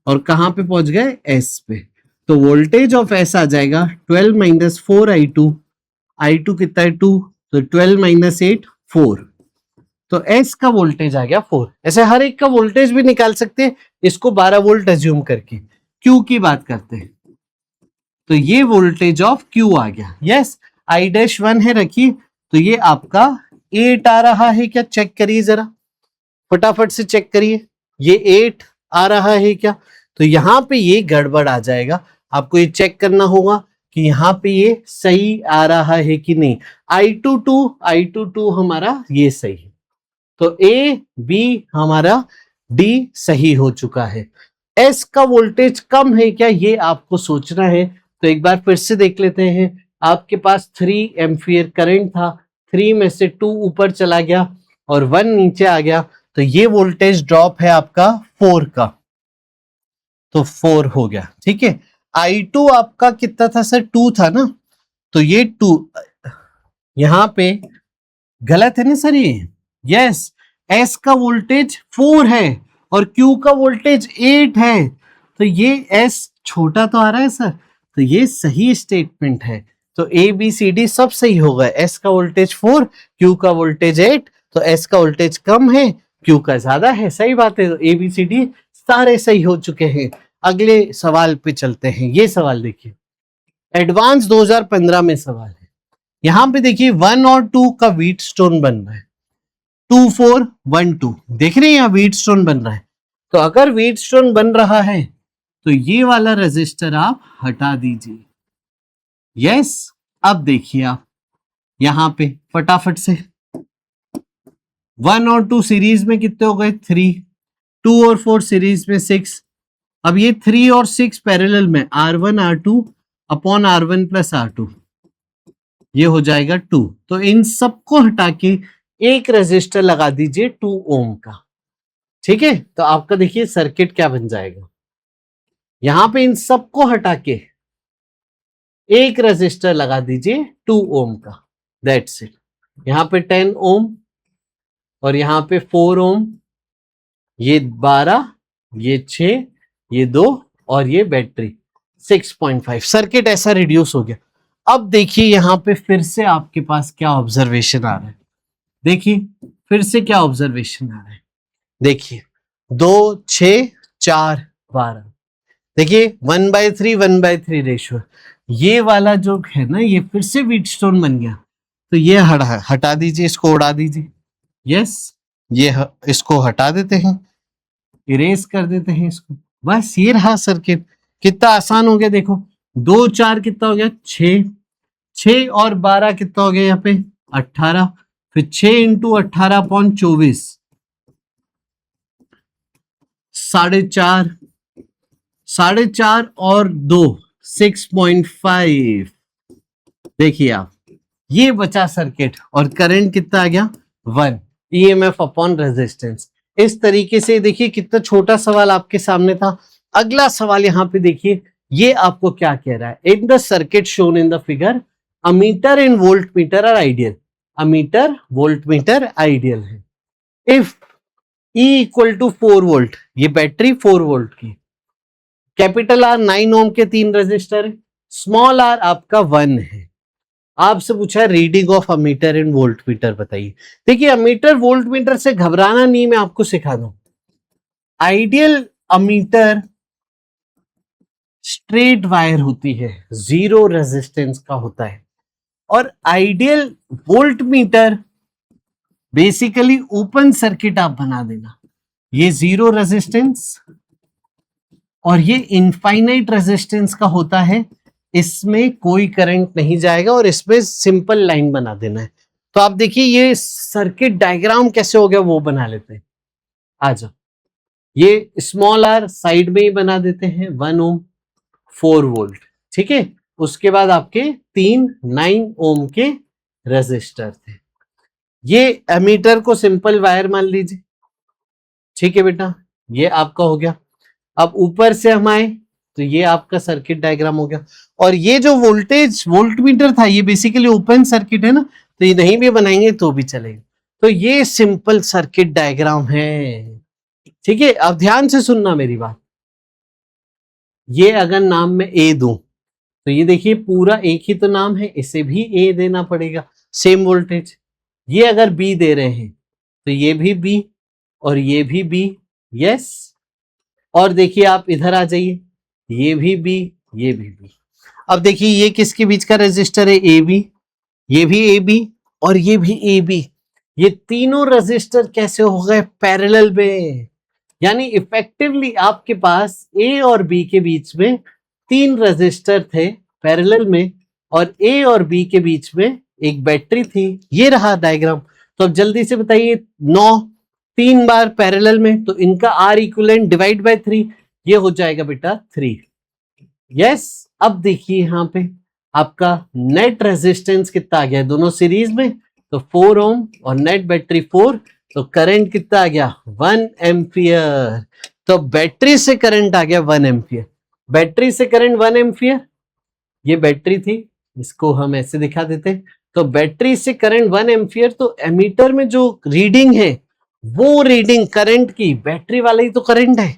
और कहां पे पहुंच गए, S पे, तो वोल्टेज ऑफ S आ जाएगा 12 माइनस 4 I2 कितना है 2, तो 12 माइनस 8 4, तो S का वोल्टेज आ गया 4। ऐसे हर एक का वोल्टेज भी निकाल सकते हैं, इसको 12 वोल्ट अज्यूम करके Q की बात करते हैं, तो ये वोल्टेज ऑफ Q आ गया। यस, I डैश 1 है रखिए, तो ये आपका 8 आ रहा है क्या, चेक करिए जरा, फटाफट से चेक करिए, ये 8 आ रहा है क्या, तो यहाँ पे ये गड़बड़ आ जाएगा, आपको ये चेक करना होगा कि यहाँ पे ये सही आ रहा है कि नहीं। I22 हमारा ये सही है, तो A B हमारा D सही हो चुका है। S का वोल्टेज कम है क्या, ये आपको सोचना है, तो एक बार फिर से देख लेते हैं। आपके पास 3 एम्पियर करंट था, 3 में से 2 ऊपर चला गया और 1 नीचे आ गया, तो ये वोल्टेज ड्रॉप है आपका 4 का, तो 4 हो गया, ठीक है। I2 आपका कितना था सर, 2 था ना, तो ये 2 यहां पे गलत है ना सर ये, यस, S का वोल्टेज 4 है और Q का वोल्टेज 8 है, तो ये S छोटा तो आ रहा है सर, तो ये सही स्टेटमेंट है, तो ABCD सब सही होगा। S का वोल्टेज 4, Q का वोल्टेज 8, तो S का वोल्टेज कम है, Q का ज्यादा है, सही बात है, तो ABCD सारे सही हो चुके हैं। अगले सवाल पे चलते हैं। ये सवाल देखिए, एडवांस 2015 में सवाल है, यहां पे देखिए 1 और 2 का व्हीट स्टोन बन रहा है, 2 4 1 2, देख रहे हैं यहाँ व्हीट स्टोन बन रहा है, तो अगर व्हीट स्टोन बन रहा है तो ये वाला रेजिस्टर आप हटा दीजिए। यस, अब देखिए आप यहां पे फटाफट से 1 और 2 सीरीज में कितने हो गए 3, 2 और 4 सीरीज में 6, अब ये 3 और 6 पैरेलल में R1 R2 upon R1 plus R2, ये हो जाएगा 2, तो इन सबको हटा के एक रेजिस्टर लगा दीजिए 2 ओम का, ठीक है। तो आपका देखिए सर्किट क्या बन जाएगा, यहां पे इन सबको हटा के एक रेजिस्टर लगा दीजिए 2 ओम का, दैट्स इट। यहां पे 10 ओम और यहां पे 4 ओम, ये 12, ये 6, ये 2 और ये बैटरी 6.5, सर्किट ऐसा रिड्यूस हो गया। अब देखिए यहां पे फिर से आपके पास क्या ऑब्जर्वेशन आ रहा है, देखिए फिर से क्या ऑब्जर्वेशन आ रहा है, देखिए 2 6 4 12, देखिए 1/3 रेशियो, ये वाला जो है ना ये फिर से व्हीटस्टोन बन गया, तो ये हटा दीजिए, इसको उड़ा दीजिए। यस, ये इसको हटा देते हैं, इरेज कर देते हैं इसको, बस ये रहा सर्किट। कितना आसान हो गया, देखो 2 4 कितना हो गया 6, 6 और 12 कितना हो गया यहाँ पे 18, फिर 6 इंटू 18/24, 4.5, 4.5 और 2 6.5, देखिए आप ये बचा सर्किट, और करंट कितना आ गया 1, EMF अपॉन रेजिस्टेंस। इस तरीके से देखिए कितना छोटा सवाल आपके सामने था। अगला सवाल यहाँ पे देखिए, ये आपको क्या कह रहा है, in the circuit shown in the figure ammeter and voltmeter are ideal, ammeter voltmeter ideal है if E equal to 4 volt, ये बैटरी 4 वोल्ट की, कैपिटल R 9 ओम के 3 रेजिस्टर है, स्मॉल r आपका 1 है, आपसे पूछा है reading of ammeter and volt meter बताइए। देखिए अमीटर वोल्ट मीटर से घबराना नहीं, मैं आपको सिखा दूं। आइडियल अमीटर स्ट्रेट वायर होती है, जीरो रेजिस्टेंस का होता है, और ideal volt meter basically open circuit आप बना देना। ये जीरो रेजिस्टेंस और ये इनफाइनाइट रेजिस्टेंस का होता है, इसमें कोई करंट नहीं जाएगा और इसमें सिंपल लाइन बना देना है। तो आप देखिए ये सर्किट डायग्राम कैसे हो गया वो बना लेते हैं। आ जाओ, ये स्मॉल आर साइड में ही बना देते हैं, 1 ओम 4 वोल्ट, ठीक है। उसके बाद आपके 3 9 ओम के रेजिस्टर थे। ये एमीटर को सिंपल वायर मान लीजिए, ठीक है बेटा, ये आपका हो गया। अब ऊपर से हम आए तो ये आपका सर्किट डायग्राम हो गया। और ये जो वोल्टेज वोल्ट मीटर था ये बेसिकली ओपन सर्किट है ना, तो ये नहीं भी बनाएंगे तो भी चलेगा। तो ये सिंपल सर्किट डायग्राम है, ठीक है। अब ध्यान से सुनना मेरी बात। ये अगर नाम में ए दूं तो ये देखिए पूरा एक ही तो नाम है, इसे भी ए देना पड़ेगा, सेम वोल्टेज। ये अगर बी दे रहे हैं तो ये भी बी और ये भी बी, यस। और देखिए आप इधर आ जाइए, ये भी बी ये भी बी। अब देखिए ये किसके बीच का रेजिस्टर है, ए बी, ये भी ए बी और ये भी ए बी। ये तीनों रेजिस्टर कैसे हो गए, पैरेलल में। यानी इफेक्टिवली आपके पास ए और बी के बीच में 3 रेजिस्टर थे पैरेलल में, और ए और बी के बीच में एक बैटरी थी। ये रहा डायग्राम। तो अब जल्दी से बताइए, 9 3 बार पैरेलल में, तो इनका आर इक्विवेलेंट डिवाइड बाय 3, ये हो जाएगा बेटा 3, यस। अब देखिए यहाँ पे आपका नेट रेजिस्टेंस कितना आ गया, दोनों सीरीज में, तो 4 ओम और नेट बैटरी 4, तो करंट कितना आ गया 1 एम्पियर। तो बैटरी से करंट आ गया 1 एम्पियर। बैटरी से करंट 1 एम्पियर, ये बैटरी थी, इसको हम ऐसे दिखा देते हैं। तो बैटरी से करंट 1 एम्पियर, तो एमीटर में जो रीडिंग है वो रीडिंग करंट की, बैटरी वाला ही तो करंट है,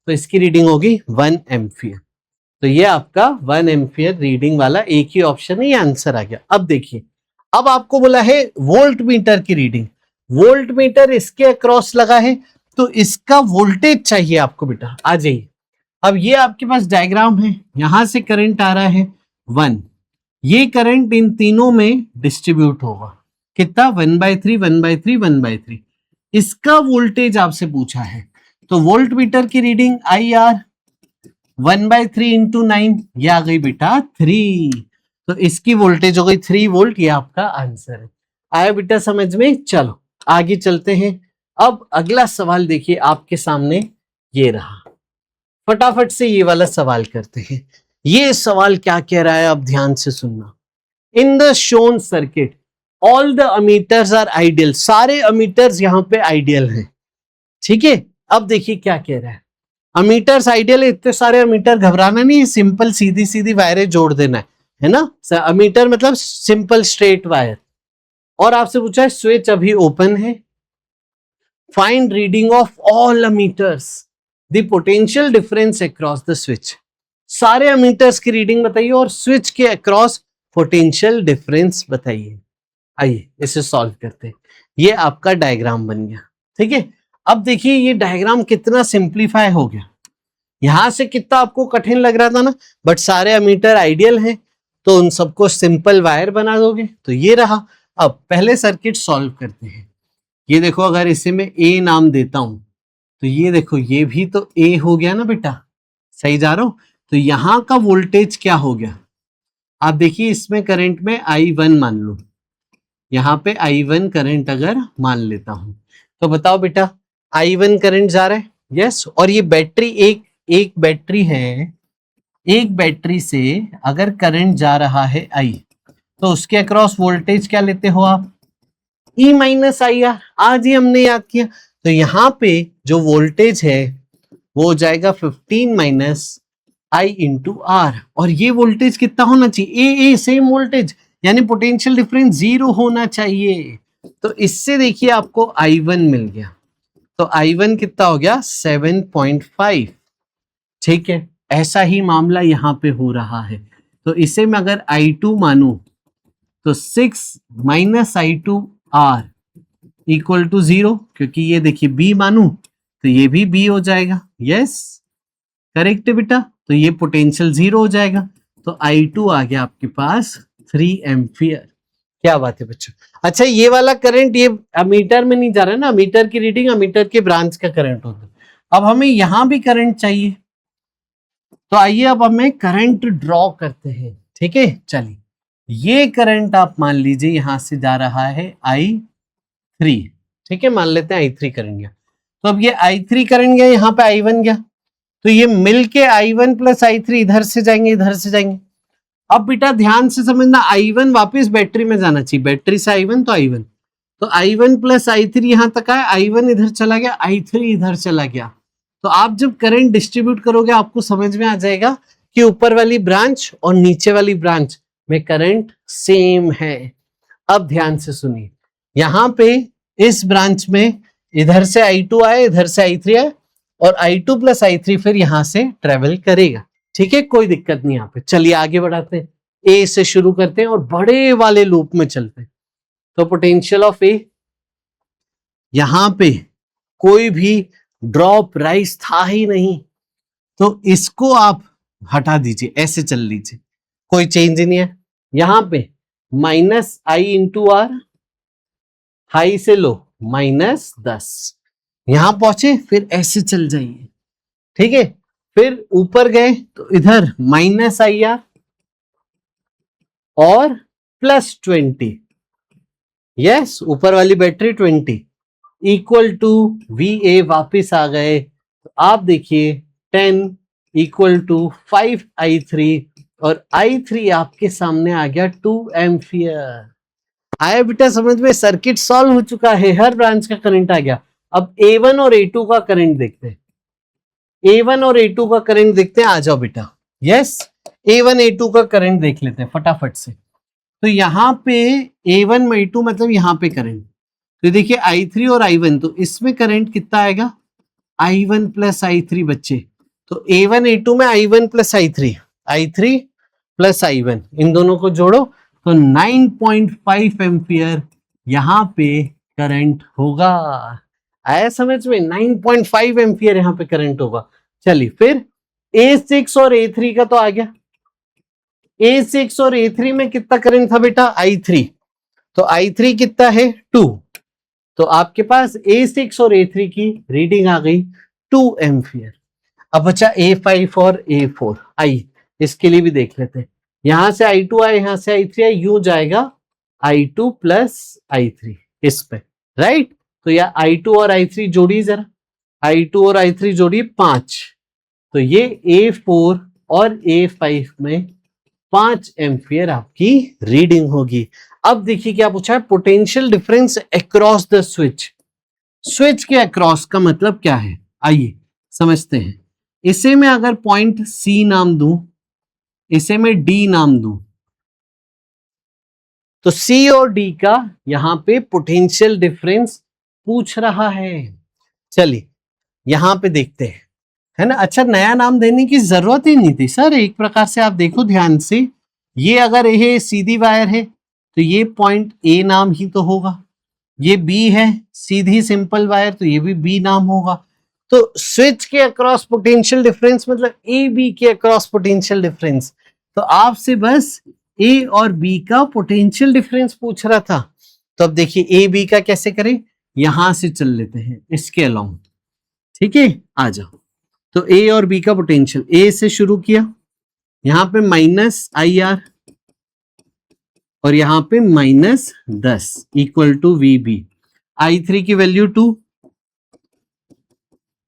तो इसकी रीडिंग होगी 1 एम्पियर। तो ये आपका 1 एम्पियर रीडिंग वाला एक ही ऑप्शन है, ये आंसर आ गया। अब देखिए, अब आपको बोला है वोल्ट मीटर की रीडिंग। वोल्ट मीटर इसके अक्रॉस लगा है, तो इसका वोल्टेज चाहिए आपको बेटा। आ जाइए, अब ये आपके पास डायग्राम है, यहां से करंट आ रहा है 1, ये करंट इन तीनों में डिस्ट्रीब्यूट होगा, कितना 1/3 1/3 1/3। इसका वोल्टेज आपसे पूछा है, तो वोल्ट मीटर की रीडिंग IR 1/3 इंटू 9, ये आ गई बेटा 3, तो इसकी वोल्टेज हो गई 3 वोल्ट। ये आपका आंसर है। आया बेटा समझ में? चलो आगे चलते हैं। अब अगला सवाल देखिए आपके सामने, ये रहा। फटाफट से ये वाला सवाल करते हैं। ये सवाल क्या कह रहा है, अब ध्यान से सुनना। In the shown circuit all the ammeters are ideal. सारे अमीटर्स यहां पे आइडियल हैं, ठीक है। अब देखिए क्या कह रहा है, अमीटर्स आइडियल है, इतने सारे अमीटर घबराना नहीं है, सिंपल सीधी सीधी वायरें जोड़ देना है ना। अमीटर मतलब सिंपल स्ट्रेट वायर। और आपसे पूछा है स्विच अभी ओपन है, find reading of all emitters, the potential difference across the switch. सारे अमीटर्स की रीडिंग बताइए और स्विच के अक्रॉस पोटेंशियल डिफरेंस बताइए। आइए इसे सॉल्व करते हैं। ये आपका डायग्राम बन गया, ठीक है। अब देखिए ये डायग्राम कितना सिंप्लीफाई हो गया। यहां से कितना आपको कठिन लग रहा था ना, बट सारे अमीटर आइडियल हैं, तो उन सबको सिंपल वायर बना दोगे, तो ये रहा। अब पहले सर्किट सॉल्व करते हैं। ये देखो, अगर इसे मैं ए नाम देता हूं, तो ये देखो ये भी तो ए हो गया ना बेटा, सही जा रहा हूं। तो यहां का वोल्टेज क्या हो गया, आप देखिए, इसमें करंट में I1 मान लो, यहाँ पे I1 करंट अगर मान लेता हूं, तो बताओ बेटा I1 करंट जा रहा है, यस। और ये बैटरी एक बैटरी है, एक बैटरी से अगर करंट जा रहा है I, तो उसके अक्रॉस वोल्टेज क्या लेते हो आप, E माइनस IR। आज ही हमने याद किया। तो यहाँ पे जो वोल्टेज है वो हो जाएगा 15 माइनस I इंटू R। और ये वोल्टेज कितना होना चाहिए, ए सेम वोल्टेज, यानी पोटेंशियल डिफरेंस 0 होना चाहिए। तो इससे देखिए आपको I1 मिल गया, तो I1 कितना हो गया 7.5, ठीक है। ऐसा ही मामला यहाँ पे हो रहा है, तो इसे मैं अगर I2 मानूं तो 6 माइनस I2R इक्वल टू 0, क्योंकि ये देखिए B मानू तो ये भी B हो जाएगा। यस करेक्ट है बेटा, तो ये पोटेंशियल 0 हो जाएगा, तो I2 आ गया आपके पास 3 एम्पियर। क्या बात है बच्चों। अच्छा ये वाला करंट ये अमीटर में नहीं जा रहा है ना, अमीटर की रीडिंग अमीटर के ब्रांच का करंट होता है। अब हमें यहां भी करंट चाहिए, तो आइए अब हमें करंट ड्रॉ करते हैं। ठीक है, चलिए ये करंट आप मान लीजिए यहां से जा रहा है I3। ठीक है, मान लेते हैं I3 करंट गया, तो अब ये I3 करंट गया, यहाँ पे I1 गया, तो ये मिलके I1 प्लस I3 इधर से जाएंगे इधर से जाएंगे। अब बेटा ध्यान से समझना, I1 वापस बैटरी में जाना चाहिए, बैटरी से I1 तो I1, तो I1 प्लस I3 यहां तक आया, I1 इधर चला गया, I3 इधर चला गया। तो आप जब करंट डिस्ट्रीब्यूट करोगे आपको समझ में आ जाएगा कि ऊपर वाली ब्रांच और नीचे वाली ब्रांच में करंट सेम है। अब ध्यान से सुनिए, यहां पे इस ब्रांच में इधर से I2 आए इधर से I3 आए, और I2 प्लस I3 फिर यहां से ट्रेवल करेगा। ठीक है, कोई दिक्कत नहीं यहाँ पे। चलिए आगे बढ़ाते हैं, ए से शुरू करते हैं और बड़े वाले लूप में चलते हैं। तो पोटेंशियल ऑफ ए, यहां पे कोई भी ड्रॉप राइज था ही नहीं, तो इसको आप हटा दीजिए, ऐसे चल लीजिए, कोई चेंज नहीं है। यहां पे minus I into R, high से लो -10, यहां पहुंचे फिर ऐसे चल जाइए। ठीक है, फिर ऊपर गए तो इधर -IR और +20, यस ऊपर वाली बैटरी 20 इक्वल टू VA, वापिस आ गए तो आप देखिए 10 इक्वल टू 5I3, और I3 आपके सामने आ गया 2 एम्पियर। आया बेटा समझ में, सर्किट सॉल्व हो चुका है, हर ब्रांच का करंट आ गया। अब A1 और A2 का करंट देखते हैं, A1 और A2 का करंट देखते हैं, आ जाओ बेटा। यस A1 A2 का करंट देख लेते हैं फटाफट से। तो यहाँ पे A1 A2 मतलब यहाँ पे करंट, तो देखिए I3 और I1, तो इसमें करंट कितना आएगा, I1 प्लस I3 बच्चे, तो A1 A2 में I1 plus I3 plus I1, इन दोनों को जोड़ो तो 9.5 एम्पियर यहाँ पे करंट होगा। आया समझ में, 9.5 एम्पियर यहाँ पे करंट होगा। चलिए फिर A6 और A3 का तो आ गया, A6 और A3 में कितना करंट था बेटा, I3, तो I3 कितना है 2, तो आपके पास A6 और A3 की रीडिंग आ गई 2 एम्पियर। अब बचा A5 और A4, आई इसके लिए भी देख लेते हैं। यहां से I2 आए यहां से I3 आए, यूं जाएगा I2 प्लस I3 इस पे, राइट। तो या I2 और I3 जोड़िए जरा, I2 और I3 जोड़िए 5, तो ये A4 और A5 में 5 एम्पियर आपकी रीडिंग होगी। अब देखिए क्या पूछा है, potential difference across the switch. Switch के अक्रॉस का मतलब क्या है, आइए समझते हैं। इसे मैं अगर पॉइंट C नाम दूं, इसे मैं D नाम दूं, तो C और D का यहां पे पोटेंशियल डिफरेंस पूछ रहा है। चलिए यहां पे देखते हैं, है ना। अच्छा नया नाम देने की जरूरत ही नहीं थी सर, एक प्रकार से आप देखो ध्यान से, ये अगर ये सीधी वायर है तो ये पॉइंट A नाम ही तो होगा, ये B है सीधी सिंपल वायर, तो ये भी B नाम होगा। तो स्विच के अक्रॉस पोटेंशियल डिफरेंस मतलब A B के अक्रॉस पोटेंशियल डिफरेंस, तो आपसे बस A और B का पोटेंशियल डिफरेंस पूछ रहा था। तो अब देखिए A B का कैसे करें, यहां से चल लेते हैं इसके अलोंग, ठीक है आ जाओ। तो A और B का पोटेंशियल, A से शुरू किया, यहां पे -IR और यहां पे -10 इक्वल टू VB, I3 की वैल्यू 2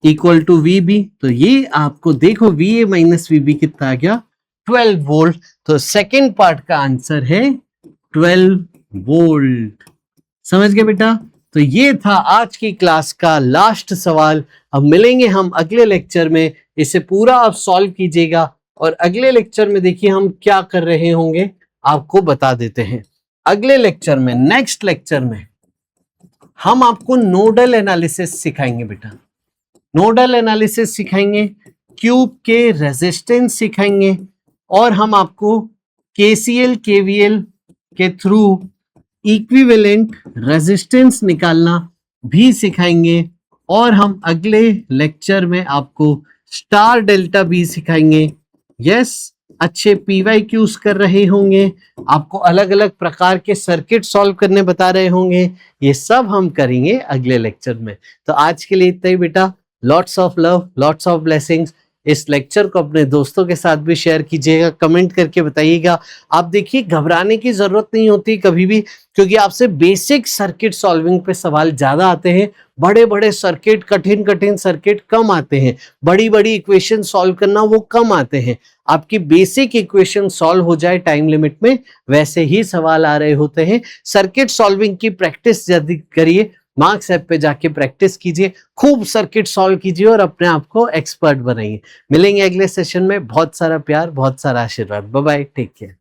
इक्वल टू VB, तो ये आपको देखो VA माइनस VB कितना आ गया 12 वोल्ट। तो सेकेंड पार्ट का आंसर है 12 वोल्ट। समझ गए बेटा। तो ये था आज की क्लास का लास्ट सवाल। अब मिलेंगे हम अगले लेक्चर में, इसे पूरा आप सॉल्व कीजिएगा और अगले लेक्चर में देखिए हम क्या कर रहे होंगे आपको बता देते हैं। अगले लेक्चर में, नेक्स्ट लेक्चर में हम आपको नोडल एनालिसिस सिखाएंगे बेटा, नोडल एनालिसिस सिखाएंगे, क्यूब के रेजिस्टेंस सिखाएंगे, और हम आपको KCL KVL के थ्रू इक्विवेलेंट रेजिस्टेंस निकालना भी सिखाएंगे और हम अगले लेक्चर में आपको स्टार डेल्टा भी सिखाएंगे। यस, अच्छे PYQs कर रहे होंगे, आपको अलग अलग प्रकार के सर्किट सॉल्व करने बता रहे होंगे। ये सब हम करेंगे अगले लेक्चर में। तो आज के लिए इतना ही बेटा। Lots of love, lots of blessings. इस लेक्चर को अपने दोस्तों के साथ भी शेयर कीजिएगा, कमेंट करके बताइएगा। आप देखिए, घबराने की जरूरत नहीं होती कभी भी, क्योंकि आपसे बेसिक सर्किट सॉल्विंग पे सवाल ज्यादा आते हैं। बड़े बड़े सर्किट, कठिन कठिन सर्किट कम आते हैं। बड़ी बड़ी इक्वेशन सॉल्व करना वो कम आते हैं। आपकी बेसिक इक्वेशन सॉल्व हो जाए टाइम लिमिट में, वैसे ही सवाल आ रहे होते हैं। सर्किट सॉल्विंग की प्रैक्टिस जल्दी करिए, मार्क्स ऐप पे जाके प्रैक्टिस कीजिए, खूब सर्किट सॉल्व कीजिए और अपने आप को एक्सपर्ट बनाइए। मिलेंगे अगले सेशन में। बहुत सारा प्यार, बहुत सारा आशीर्वाद। Bye bye, take care.